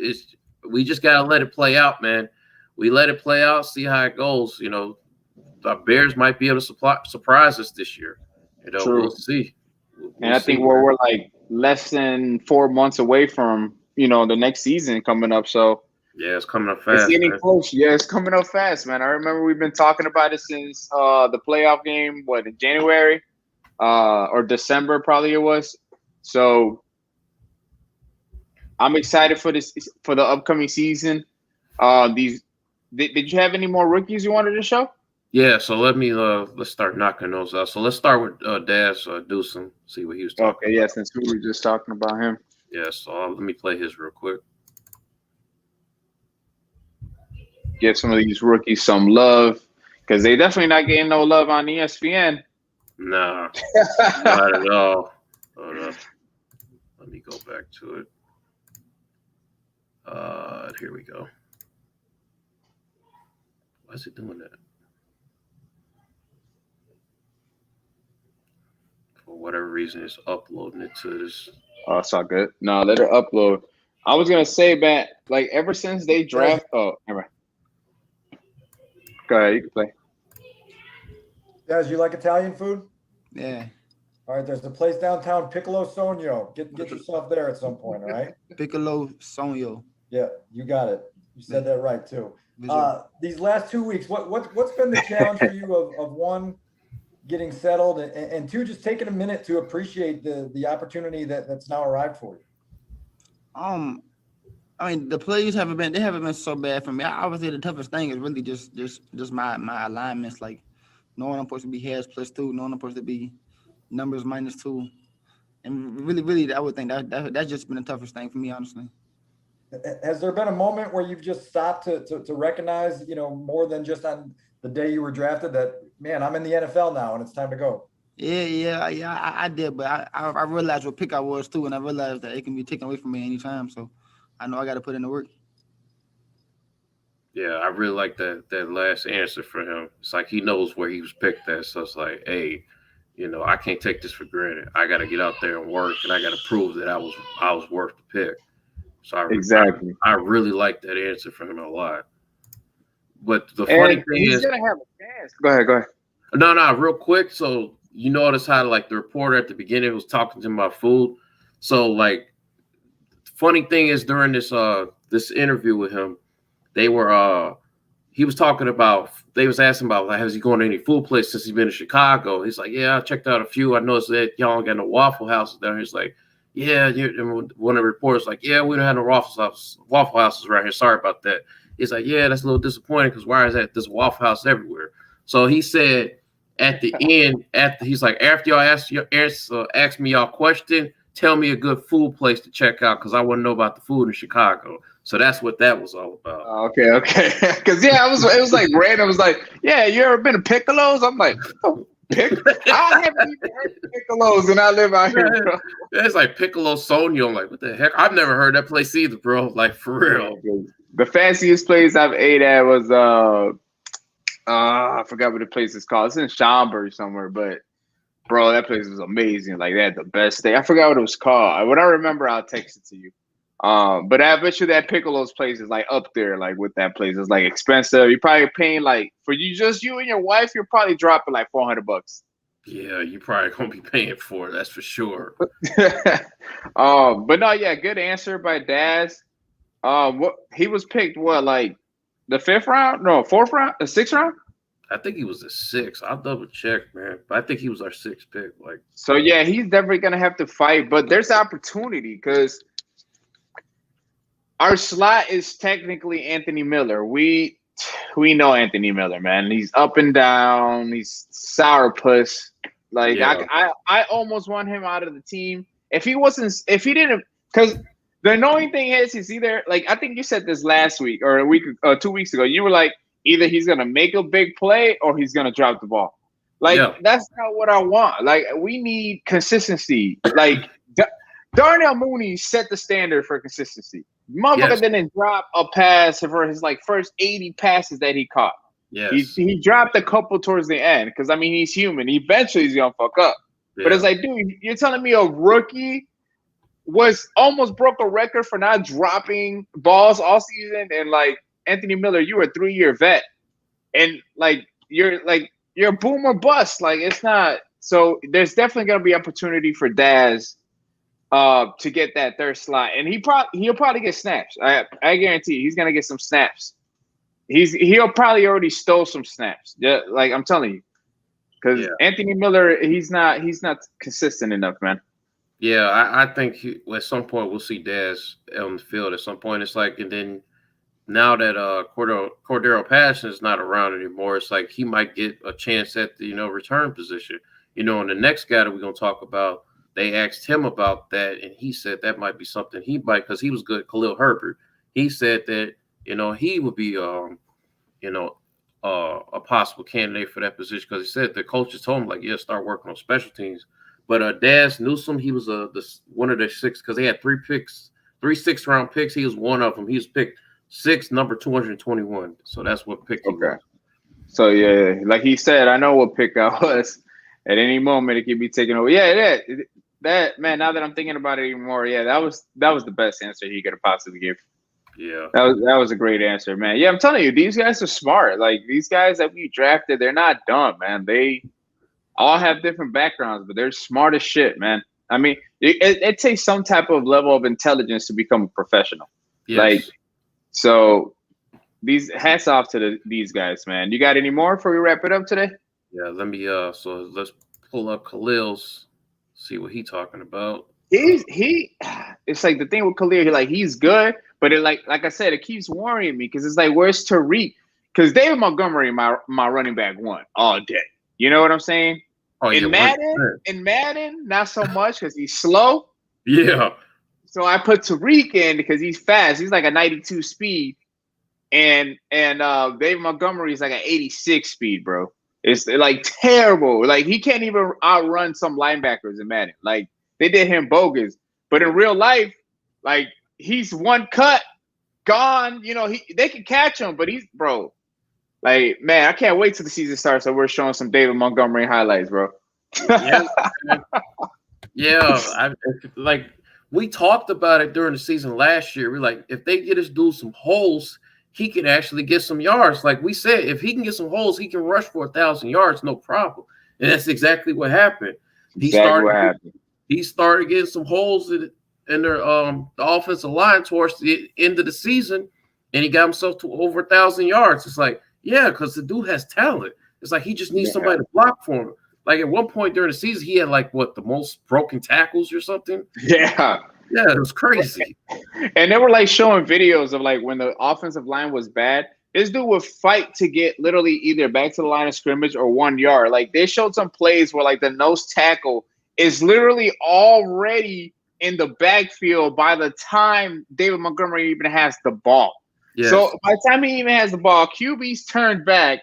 we just gotta let it play out, man. We let it play out, see how it goes. You know, the Bears might be able to surprise us this year. You know, True. we'll see. And I think we're like less than 4 months away from, you know, the next season coming up. So yeah, it's coming up fast. it's getting man. close. Yeah, it's coming up fast, man. I remember we've been talking about it since the playoff game, in January or December, probably it was. So I'm excited for the upcoming season. Did you have any more rookies you wanted to show? Yeah, so let's start knocking those out. So let's start with Daz Dewson, see what he was talking Okay, yeah, since we were just talking about him. Yeah, so let me play his real quick. Give some of these rookies some love because they definitely not getting no love on ESPN. Nah, not at all. Hold up. Let me go back to it. Here we go. Why is it doing that? For whatever reason, it's uploading it to this. Oh, it's all good. No, let her upload. I was gonna say, man, like ever since they draft. Oh, never mind. Go ahead, you can play. Guys, you like Italian food? Yeah. All right, there's a place downtown, Piccolo Sonio. Get yourself there at some point, all right? Piccolo Sonio. Yeah, you got it. You said that right too. These last 2 weeks, what's been the challenge for you of one, getting settled, and two, just taking a minute to appreciate the opportunity that's now arrived for you? I mean, the plays haven't been so bad for me. I would say the toughest thing is really just my alignments, like knowing I'm supposed to be heads +2, knowing I'm supposed to be numbers -2, and really, I would think that's just been the toughest thing for me, honestly. Has there been a moment where you've just stopped to recognize, you know, more than just on the day you were drafted, that, man, I'm in the NFL now and it's time to go? Yeah, I did, but I realized what pick I was too, and I realized that it can be taken away from me anytime. So I know I got to put in the work. Yeah, I really like that last answer for him. It's like he knows where he was picked at. So it's like, hey, you know, I can't take this for granted. I got to get out there and work, and I got to prove that I was worth the pick. So I really like that answer from him a lot. But the funny thing he's is, gonna have a chance. Go ahead. No, real quick. So you notice how like the reporter at the beginning was talking to him about food. So like, funny thing is during this interview with him, he was talking about, they was asking about, like, has he gone to any food place since he's been in Chicago? He's like, yeah, I checked out a few. I noticed that y'all don't got no Waffle Houses down here. He's like, yeah, and one of the reporters like, yeah, we don't have no Waffle Houses right here. Sorry about that. He's like, yeah, that's a little disappointing because why is that? There's Waffle House everywhere. So he said at the end, he's like, after y'all ask me y'all question, tell me a good food place to check out because I want to know about the food in Chicago. So that's what that was all about. Okay. Because it was like random. It was like, yeah, you ever been to Piccolo's? I'm like, oh, I haven't even heard of Piccolo's, and I live out here, bro. It's like Piccolo Sonio. I'm like, what the heck? I've never heard that place either, bro. Like, for real. The fanciest place I've ate at was I forgot what the place is called. It's in Schaumburg somewhere, but bro, that place was amazing. Like, they had the best steak. I forgot what it was called. When I remember, I'll text it to you. But I bet you that Piccolo's place is like up there, like with that place. It's like expensive. You're probably paying like for you and your wife, you're probably dropping like $400. Yeah, you probably gonna be paying for it, that's for sure. But no, yeah, good answer by Daz. What he was picked, like the 5th round? No, 4th round, the 6th round? I think he was the 6th. I'll double check, man. But I think he was our 6th pick. Like, so yeah, he's definitely gonna have to fight, but there's opportunity because our slot is technically Anthony Miller. We know Anthony Miller, man. He's up and down. He's sourpuss. Like, yeah. I almost want him out of the team. If he didn't, because the annoying thing is he's either, like, I think you said this last week or 2 weeks ago. You were like, either he's gonna make a big play or he's gonna drop the ball. Like that's not what I want. Like we need consistency. Like Darnell Mooney set the standard for consistency. Motherfucker didn't drop a pass for his like first 80 passes that he caught. Yes. He dropped a couple towards the end because I mean he's human. Eventually he's gonna fuck up. Yeah. But it's like, dude, you're telling me a rookie was almost broke a record for not dropping balls all season, and like Anthony Miller, you were a 3-year vet, and like you're a boom or bust. Like it's not. So there's definitely gonna be opportunity for Daz to get that third slot, and he'll probably get snaps. I guarantee he's gonna get some snaps. He'll probably already stole some snaps. Yeah, like I'm telling you, because Anthony Miller, he's not consistent enough, man. Yeah, I think at some point we'll see Daz on the field. At some point, it's like, and then now that Cordero Patterson is not around anymore, it's like he might get a chance at the return position. And the next guy that we're gonna talk about, they asked him about that, and he said that might be something he might, because he was good. Khalil Herbert, he said that he would be a possible candidate for that position, because he said the coaches told him like, start working on special teams. But Daz Newsome, he was one of the 6, because they had 3 6th-round picks. He was one of them. He was picked 6, number 221. So that's what pick he was. So yeah, like he said, I know what pick I was. At any moment, it could be taken over. Yeah, that man. Now that I'm thinking about it even more, that was the best answer he could have possibly give. Yeah, that was a great answer, man. Yeah, I'm telling you, these guys are smart. Like these guys that we drafted, they're not dumb, man. They all have different backgrounds, but they're smart as shit, man. I mean, it takes some type of level of intelligence to become a professional. Yes. Like, so these hats off to these guys, man. You got any more before we wrap it up today? Yeah, let me so let's pull up Khalil's, see what he's talking about. It's like the thing with Khalil, he's good, but it like I said, it keeps worrying me because it's like, where's Tariq? Because David Montgomery, my running back, 1 all day. You know what I'm saying? Oh, in Madden, not so much because he's slow. Yeah. So I put Tariq in because he's fast. He's like a 92 speed, and David Montgomery is like an 86 speed, bro. It's like terrible. Like he can't even outrun some linebackers in Madden. Like they did him bogus. But in real life, like he's one cut, gone. They can catch him, but he's like, man, I can't wait till the season starts. So we're showing some David Montgomery highlights, bro. Like we talked about it during the season last year. We're like, if they get this dude some holes, he can actually get some yards. Like we said, if he can get some holes, he can rush for 1,000 yards, no problem. And that's exactly what happened. He started getting some holes in their the offensive line towards the end of the season, and he got himself to over 1,000 yards. It's like, because the dude has talent. It's like he just needs somebody to block for him. Like at one point during the season, he had the most broken tackles or something. Yeah. Yeah, it was crazy. And they were showing videos of when the offensive line was bad, this dude would fight to get literally either back to the line of scrimmage or 1 yard. Like they showed some plays where the nose tackle is literally already in the backfield by the time David Montgomery even has the ball. Yes. So by the time he even has the ball, QB's turned back.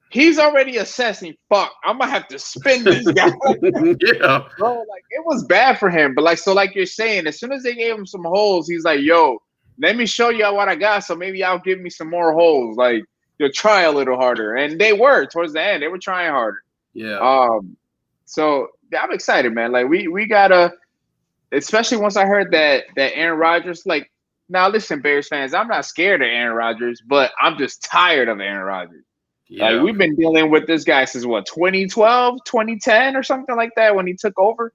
He's already assessing, fuck, I'm going to have to spin this guy. Yeah. Bro, it was bad for him. But, so like you're saying, as soon as they gave him some holes, he's like, yo, let me show you what I got, so maybe I'll give me some more holes. You'll try a little harder. And they were, towards the end. They were trying harder. Yeah. So I'm excited, man. We got to, especially once I heard that Aaron Rodgers, now listen, Bears fans, I'm not scared of Aaron Rodgers, but I'm just tired of Aaron Rodgers. Yeah. We've been dealing with this guy since 2012, 2010 or something like that when he took over.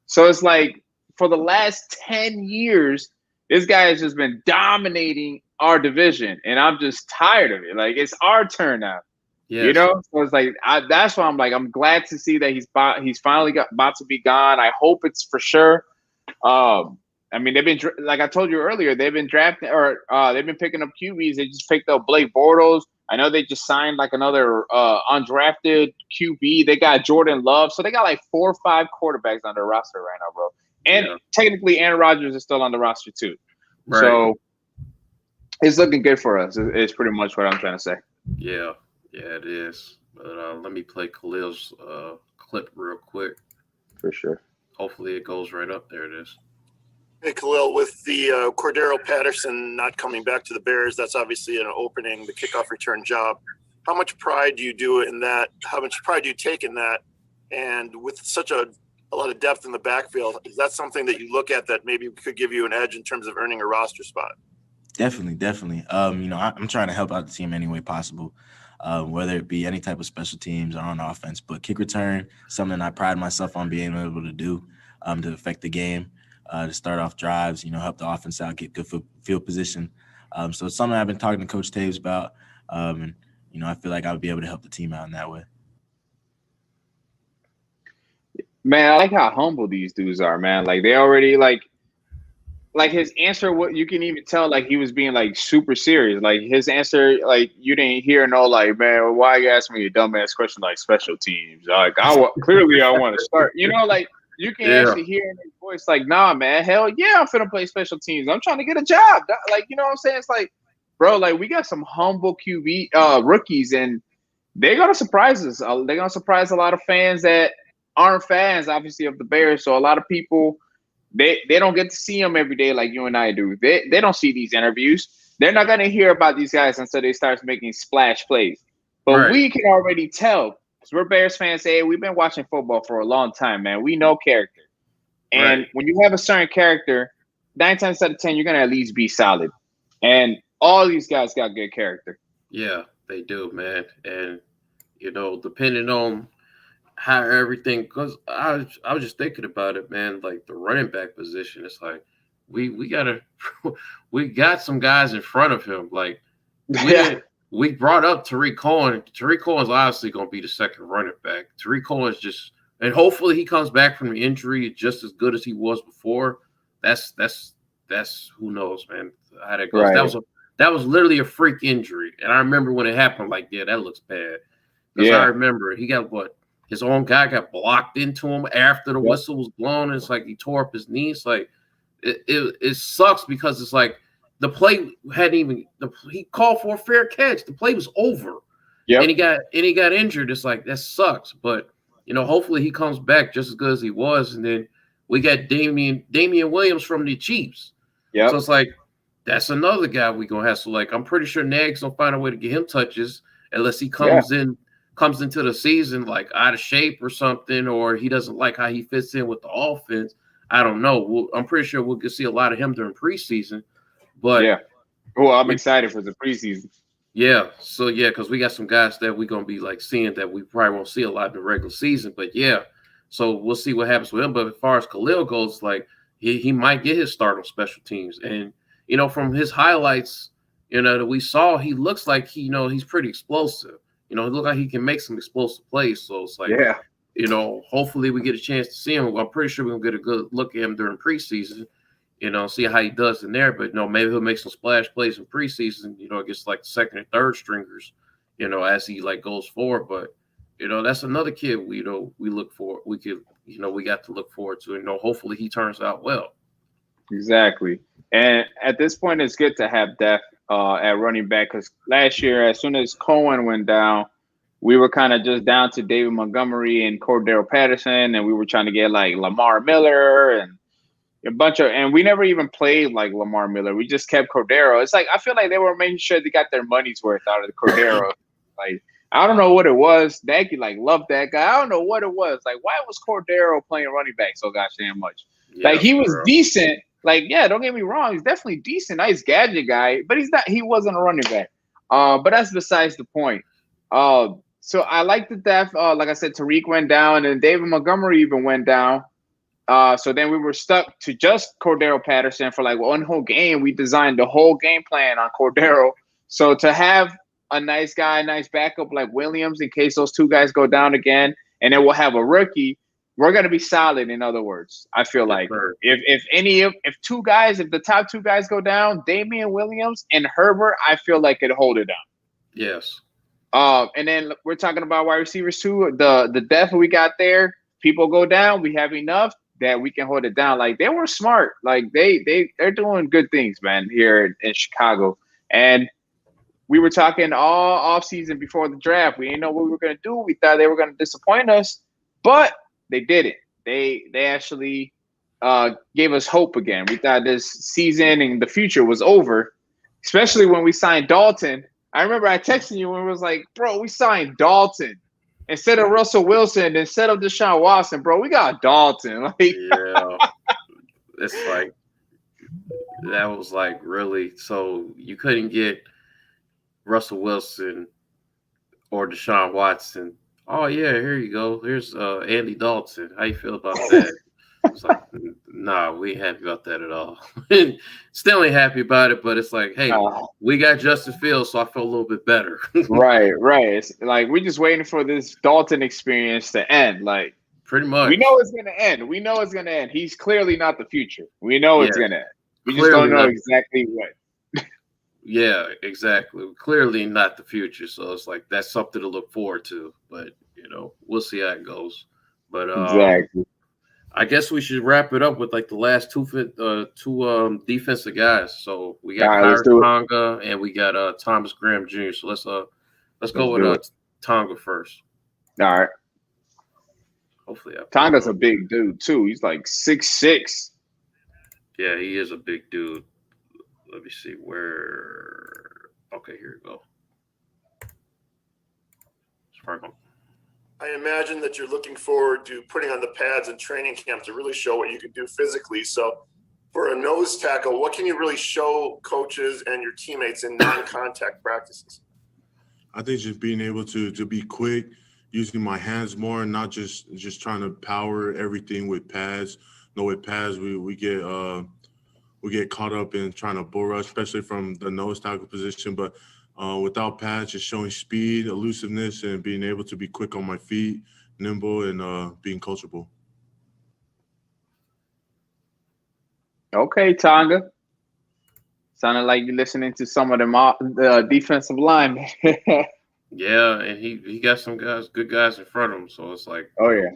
So it's for the last 10 years, this guy has just been dominating our division, and I'm just tired of it. It's our turn now. Yes. So it's that's why I'm glad to see that he's finally about to be gone. I hope it's for sure. I mean, they've been, like I told you earlier, they've been drafting they've been picking up QBs. They just picked up Blake Bortles. I know they just signed another undrafted QB. They got Jordan Love. So they got 4 or 5 quarterbacks on their roster right now, bro. And technically Aaron Rodgers is still on the roster too. Right. So it's looking good for us. It's pretty much what I'm trying to say. Yeah, it is. But let me play Khalil's clip real quick. For sure. Hopefully it goes right up. There it is. Hey, Khalil, with the Cordero Patterson not coming back to the Bears, that's obviously an opening, the kickoff return job. How much pride do you do in that? How much pride do you take in that? And with such a lot of depth in the backfield, is that something that you look at that maybe could give you an edge in terms of earning a roster spot? Definitely. I'm trying to help out the team any way possible, whether it be any type of special teams or on offense. But kick return, something I pride myself on being able to do to affect the game, to start off drives, help the offense out, get good field position. So it's something I've been talking to Coach Taves about, and I feel like I would be able to help the team out in that way. Man, I like how humble these dudes are, man. Like they already like his answer, what you can even tell, like he was being like super serious. Like his answer, like you didn't hear no like, man, why you asking me a dumbass question like special teams? Like clearly I want to start. Like you can actually hear in his voice, like, nah, man, hell yeah, I'm finna play special teams. I'm trying to get a job. Like, you know what I'm saying? It's like, bro, like we got some humble QB rookies, and they're gonna surprise us. They're gonna surprise a lot of fans that aren't fans, obviously, of the Bears. So a lot of people, they don't get to see them every day like you and I do. They don't see these interviews. They're not gonna hear about these guys until they start making splash plays. But we can already tell, because we're Bears fans. Hey, we've been watching football for a long time, man. We know character. And when you have a certain character, 9 times out of 10, you're gonna at least be solid. And all these guys got good character. Yeah, they do, man. And depending on how everything, because I was just thinking about it, man. Like the running back position, it's like we got some guys in front of him. Like we brought up Tariq Cohen. Tariq Cohen's obviously going to be the second running back. Tariq Cohen's just, and hopefully he comes back from the injury just as good as he was before. That's who knows, man, how that goes. Right. That was literally a freak injury, and I remember when it happened. Like, yeah, that looks bad. Because I remember he got his own guy got blocked into him after the whistle was blown. And it's like he tore up his knee. It's like it sucks because it's like the play he called for a fair catch. The play was over. Yeah. And he got injured. It's like that sucks. But hopefully he comes back just as good as he was. And then we got Damian Williams from the Chiefs. Yeah. So it's like that's another guy we gonna have. So like I'm pretty sure Nagy's gonna find a way to get him touches unless he comes into the season like out of shape or something, or he doesn't like how he fits in with the offense. I don't know. I'm pretty sure we'll see a lot of him during preseason. But I'm excited for the preseason. Yeah. So because we got some guys that we're gonna be like seeing that we probably won't see a lot in the regular season. But so we'll see what happens with him. But as far as Khalil goes, like he might get his start on special teams. And from his highlights, that we saw, he looks like he's pretty explosive. He look like he can make some explosive plays. So it's like, hopefully we get a chance to see him. I'm pretty sure we're going to get a good look at him during preseason, see how he does in there. But, maybe he'll make some splash plays in preseason, against like second and third stringers, as he like goes forward. But, that's another kid we look for. We got to look forward to. Hopefully he turns out well. Exactly. And at this point, it's good to have depth at running back, because last year, as soon as Cohen went down, we were kind of just down to David Montgomery and Cordero Patterson, and we were trying to get like Lamar Miller and a bunch of, and we never even played like Lamar Miller. We just kept Cordero. It's like I feel like they were making sure they got their money's worth out of the Cordero. Like I don't know what it was. Nagy like loved that guy. I don't know what it was. Like why was Cordero playing running back so gosh damn much? Like he was decent. Like, don't get me wrong. He's definitely decent, nice gadget guy, but he wasn't a running back. But that's besides the point. So I like the depth. Like I said, Tariq went down and David Montgomery even went down. So then we were stuck to just Cordero Patterson for like one whole game. We designed the whole game plan on Cordero. So to have a nice guy, nice backup like Williams in case those two guys go down again, and then we'll have a rookie, we're going to be solid. In other words, I feel like if the top two guys go down, Damian Williams and Herbert, I feel like could hold it down. Yes. And then we're talking about wide receivers too. The depth we got there, people go down, we have enough that we can hold it down. Like they were smart. Like they're doing good things, man, here in Chicago. And we were talking all offseason before the draft. We didn't know what we were going to do. We thought they were going to disappoint us, but they did it. They actually gave us hope again. We thought this season and the future was over, especially when we signed Dalton. I remember I texted you and it was like, bro, we signed Dalton instead of Russell Wilson, instead of Deshaun Watson, bro. We got Dalton. Like, yeah, it's like that was like really. So you couldn't get Russell Wilson or Deshaun Watson. Oh yeah, here you go. Here's Andy Dalton. How you feel about that? It's like, nah, we ain't happy about that at all. Still ain't happy about it, but it's like, hey, we got Justin Fields, so I feel a little bit better. right. It's like we're just waiting for this Dalton experience to end. Like, pretty much, we know it's gonna end. He's clearly not the future. We know it's gonna end. We just Clearly don't know not. exactly what. Yeah, exactly. Clearly not the future. So it's like that's something to look forward to. But we'll see how it goes. But Exactly. I guess we should wrap it up with like the last two defensive guys. So we got Khyiris Tonga and we got Thomas Graham Jr. So let's go with Tonga first. All right. Hopefully, Tonga's a big dude too. He's like 6'6". Yeah, he is a big dude. Let me see where. Okay, here we go. Sparkle. I imagine that you're looking forward to putting on the pads in training camp to really show what you can do physically. So for a nose tackle, what can you really show coaches and your teammates in non-contact practices? I think just being able to be quick, using my hands more, and not just trying to power everything with pads. With pads, we get caught up in trying to bull rush, especially from the nose tackle position. But without pads, just showing speed, elusiveness, and being able to be quick on my feet, nimble, and being coachable. Okay, Tonga. Sounded like you're listening to some of the defensive linemen. Yeah, and he got some good guys in front of him. So it's like, oh yeah,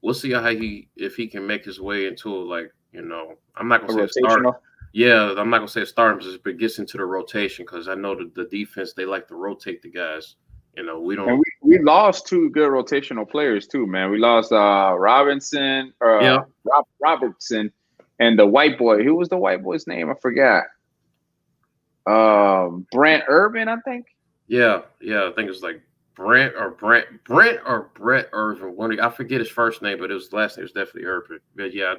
we'll see if he can make his way into I'm not gonna say a rotational. start. Yeah, I'm not gonna say a starting position, but gets into the rotation because I know that the defense they like to rotate the guys. We don't. And we lost two good rotational players too, man. We lost Robertson, and the white boy. Who was the white boy's name? I forgot. Brent Urban, I think. Yeah. I think it's like Brent or Brett Irvin. I forget his first name, but his last name was definitely Irvin. But yeah,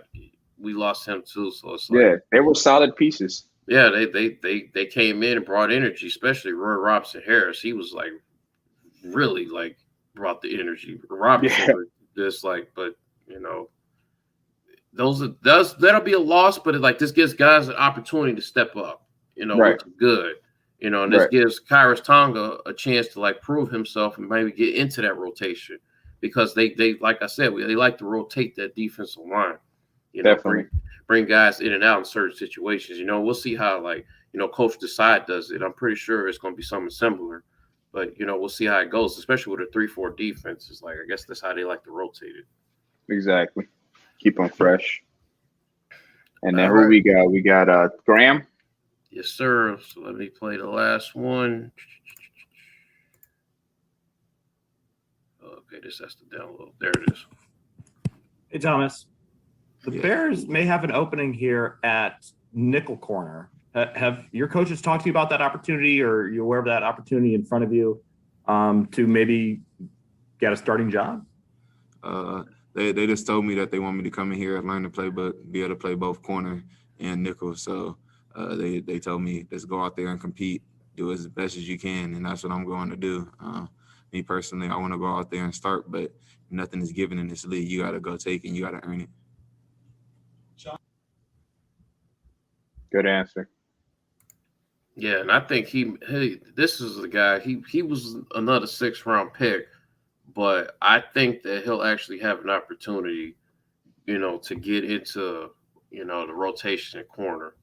we lost him too. So it's like, they were solid pieces. Yeah, they came in and brought energy, especially Roy Robinson Harris. He was like really like brought the energy. Robinson was just like, but that'll be a loss, but this gives guys an opportunity to step up. Right. Which is good. And this gives Khyiris Tonga a chance to like prove himself and maybe get into that rotation because they like I said, they like to rotate that defensive line. Definitely bring guys in and out in certain situations. We'll see how Coach Desai does it. I'm pretty sure it's going to be something similar, but we'll see how it goes, especially with a 3-4 defense. It's like I guess that's how they like to rotate it. Exactly, keep them fresh. And then who we got? We got Graham. Yes, sir. So let me play the last one. Okay, this has to download. There it is. Hey, Thomas. The Bears may have an opening here at nickel corner. Have your coaches talked to you about that opportunity, or are you aware of that opportunity in front of you to maybe get a starting job? They just told me that they want me to come in here and learn the playbook, be able to play both corner and nickel. So they told me, let's go out there and compete, do as best as you can, and that's what I'm going to do. Me personally, I want to go out there and start, but nothing is given in this league. You got to go take it, and you got to earn it. Good answer. Yeah, and I think this is the guy. He was another 6th-round pick, but I think that he'll actually have an opportunity, to get into, the rotation at corner.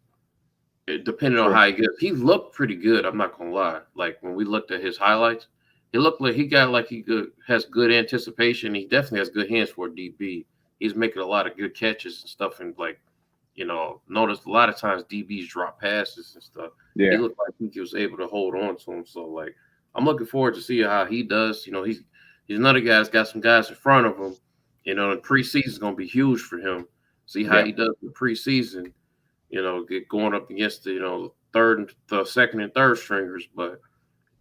Depending on how he gets, he looked pretty good. I'm not gonna lie. Like when we looked at his highlights, it looked like he has good anticipation. He definitely has good hands for a DB. He's making a lot of good catches and stuff, and like You know, notice a lot of times DBs drop passes and stuff. Yeah. He looked like he was able to hold on to him. So, like, I'm looking forward to see how he does. You know, he's another guy that's got some guys in front of him. You know, and preseason is going to be huge for him. See how he does in the preseason. You know, going up against the the second and third stringers. But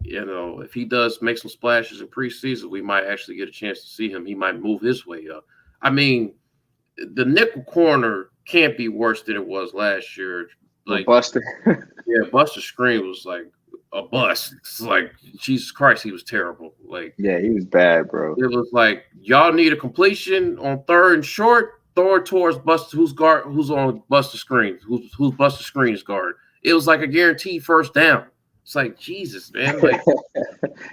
you know, if he does make some splashes in preseason, we might actually get a chance to see him. He might move his way up. I mean, the nickel corner can't be worse than it was last year. Like Buster. Yeah, Buster Screen was like a bust. It's like, Jesus Christ, he was terrible. Like, yeah, he was bad, bro. It was like, y'all need a completion on third and short, throw it towards Buster, who's on Buster Screen, who's Buster Screen's guard. It was like a guaranteed first down. It's like, Jesus, man. Like,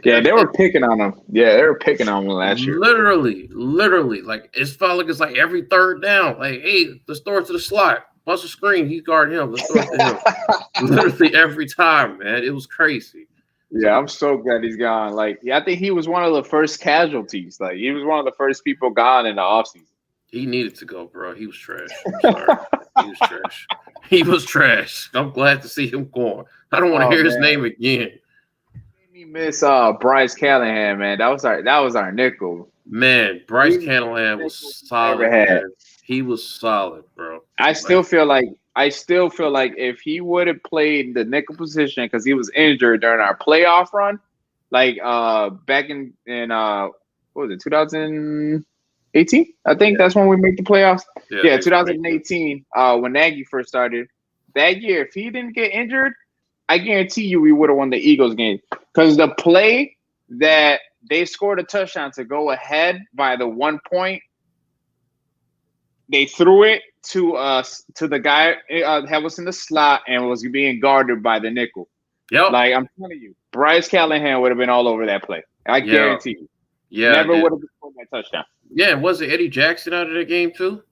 yeah, they were picking on him. Yeah, they were picking on him last year. Literally, like, it felt like it's like every third down. Like, hey, let's throw it to the slot. Buster Screen, he's guarding him. Let's throw it to him. Literally every time, man. It was crazy. Yeah, I'm so glad he's gone. Like, yeah, I think he was one of the first casualties. Like, he was one of the first people gone in the offseason. He needed to go, bro. He was trash. I'm sorry. He was trash. He was trash. I'm glad to see him going. I don't want to hear his name again. Made me miss Bryce Callahan, man. That was our nickel. Man, Bryce Callahan was solid. Man. He was solid, bro. I still feel like if he would have played the nickel position because he was injured during our playoff run, like back in what was it, 2018? I think that's when we made the playoffs. Yeah, 2018. When Nagy first started. That year, if he didn't get injured, I guarantee you we would have won the Eagles game. Because the play that they scored a touchdown to go ahead by the 1 point, they threw it to the guy that was in the slot and was being guarded by the nickel. Yep. Like, I'm telling you, Bryce Callahan would have been all over that play. I guarantee you. Yeah. Never would have scored that touchdown. Yeah, and was it Eddie Jackson out of the game too?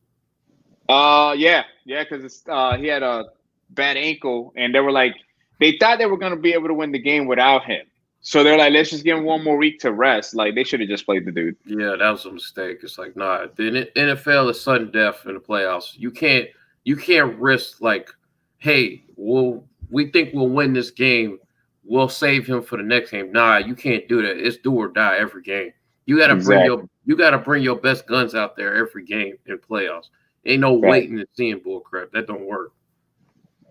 Yeah, because he had a bad ankle, and they thought they were going to be able to win the game without him. So they're like, let's just give him one more week to rest. Like, they should have just played the dude. Yeah, that was a mistake. It's like, nah, the NFL is sudden death in the playoffs. You can't risk like, hey, we think we'll win this game. We'll save him for the next game. Nah, you can't do that. It's do or die every game. You gotta bring your best guns out there every game in playoffs. Ain't no waiting and seeing bull crap. That don't work.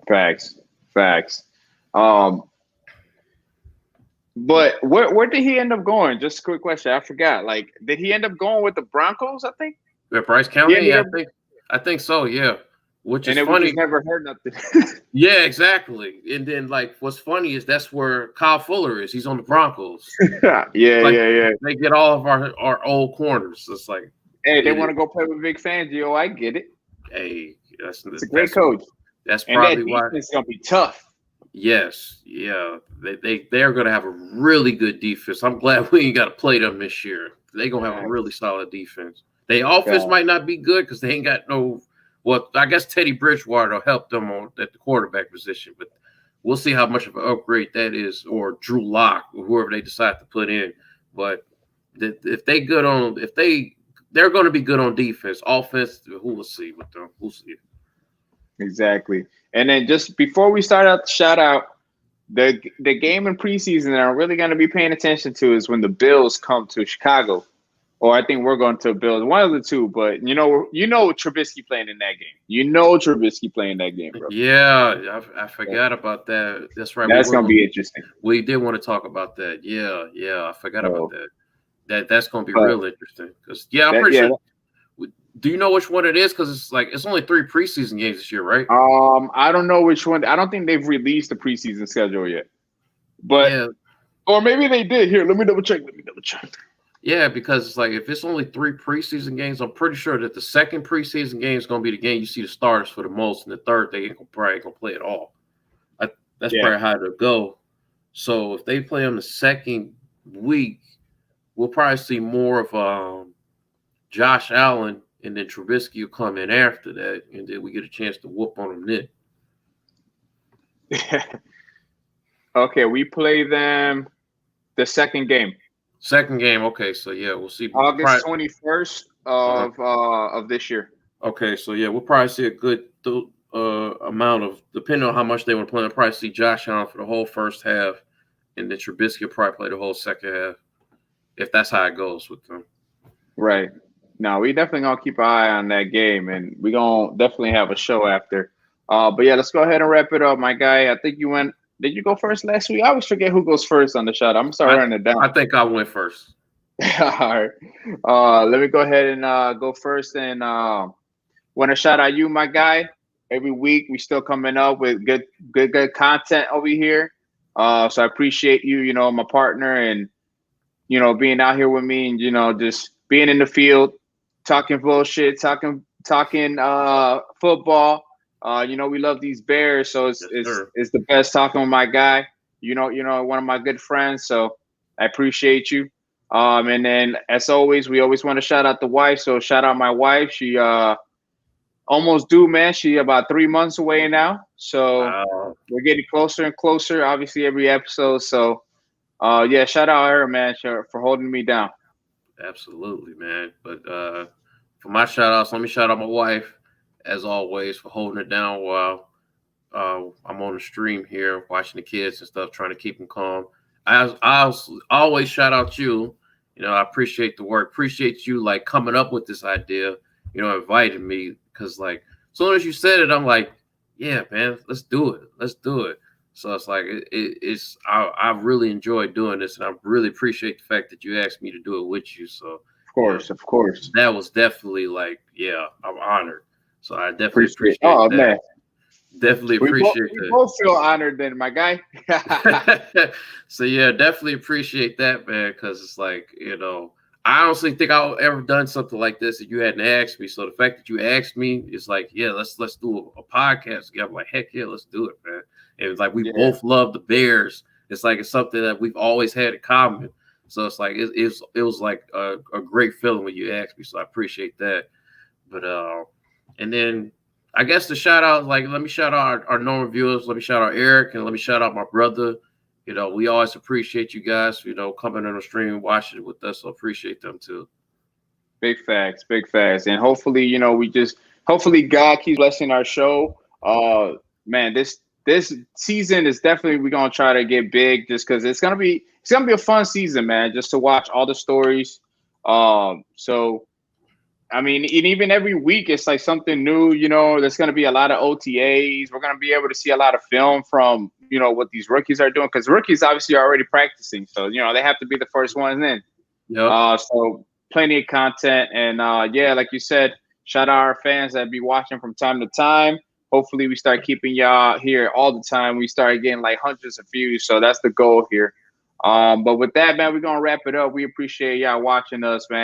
Facts. But where did he end up going? Just a quick question. I forgot. Like, did he end up going with the Broncos? I think. Yeah, Bryce Callahan. Yeah, I think so. Yeah, which is funny. We never heard nothing. Yeah, exactly. And then, like, what's funny is that's where Kyle Fuller is. He's on the Broncos. yeah. They get all of our old corners. It's like, hey, they want to go play with Vic Fangio. I get it. Hey, it's a great coach. That's probably why it's gonna be tough. Yes, yeah, they're gonna have a really good defense. I'm glad we ain't got to play them this year. They're gonna have a really solid defense. Their offense might not be good because they ain't got no. Well, I guess Teddy Bridgewater will help them at the quarterback position, but we'll see how much of an upgrade that is, or Drew Lock, or whoever they decide to put in. But if they're going to be good on defense. Offense, who will see with them? We'll see. Exactly. And then just before we start out the shout out, the game in preseason that I'm really going to be paying attention to is when the Bills come to Chicago. Or I think we're going to Bills, one of the two. But you know Trubisky playing in that game. You know Trubisky playing that game, bro. Yeah, I forgot about that. That's right. That's going to be interesting. We did want to talk about that. Yeah, I forgot about that. That's going to be real interesting. Because I'm pretty sure. Do you know which one it is? Because it's only 3 preseason games this year, right? I don't know which one. I don't think they've released the preseason schedule yet. But or maybe they did. Here, let me double check. Yeah, because if it's only 3 preseason games, I'm pretty sure that the second preseason game is going to be the game you see the starters for the most, and the third they probably ain't going to play at all. That's probably how it'll go. So if they play on the second week, we'll probably see more of Josh Allen, and then Trubisky will come in after that, and then we get a chance to whoop on them then. Okay, we play them the second game. Okay, so we'll see. August 21st of this year. Okay, so we'll probably see a good depending on how much they were playing, I'll probably see Josh Allen for the whole first half, and then Trubisky will probably play the whole second half, if that's how it goes with them. Right. No, we definitely gonna keep an eye on that game, and we gonna definitely have a show after. But yeah, let's go ahead and wrap it up, my guy. I think you went. Did you go first last week? I always forget who goes first on the shot. I'm gonna start writing it down. I think I went first. All right. Let me go ahead and go first, and want to shout out you, my guy. Every week we still coming up with good content over here. So I appreciate you. You know, my partner, and you know, being out here with me, and you know, just being in the field, talking bullshit, talking football. You know, we love these Bears, so it's the best talking with my guy. You know, one of my good friends. So I appreciate you. And then as always, we always want to shout out the wife. So shout out my wife. She almost due, man. She about 3 months away now. So we're getting closer and closer, obviously, every episode. So yeah, shout out her, man, for holding me down. Absolutely, man. But for my shout outs, let me shout out my wife, as always, for holding it down while I'm on the stream here, watching the kids and stuff, trying to keep them calm. I always shout out you. You know, I appreciate the work. Appreciate you, like, coming up with this idea, you know, inviting me. Because, like, as soon as you said it, I'm like, yeah, man, let's do it. Let's do it. So it's like, I really enjoyed doing this. And I really appreciate the fact that you asked me to do it with you. So, of course. That was definitely like, yeah, I'm honored. So I definitely appreciate that. Man. Definitely appreciate that. We both feel honored then, my guy. So yeah, definitely appreciate that, man, because it's like, you know, I honestly think I've ever done something like this that you hadn't asked me. So the fact that you asked me is like, yeah, let's do a podcast together. I'm like, heck yeah, let's do it, man. And it's like we both love the Bears. It's like it's something that we've always had in common. So it's like it was like a great feeling when you asked me. So I appreciate that. But and then I guess the shout out, like, let me shout out our normal viewers. Let me shout out Eric, and let me shout out my brother. You know, we always appreciate you guys, you know, coming on the stream, watching it with us. So appreciate them too. Big facts. And hopefully, you know, hopefully God keeps blessing our show. Man, this season is definitely, we're going to try to get big, just because it's going to be a fun season, man, just to watch all the stories. So, I mean, and even every week, it's like something new, you know, there's going to be a lot of OTAs. We're going to be able to see a lot of film from, you know, what these rookies are doing, because rookies obviously are already practicing. So, you know, they have to be the first ones in. Yep. So plenty of content. And yeah, like you said, shout out our fans that be watching from time to time. Hopefully we start keeping y'all here all the time. We start getting like hundreds of views. So that's the goal here. But with that, man, we're going to wrap it up. We appreciate y'all watching us, man.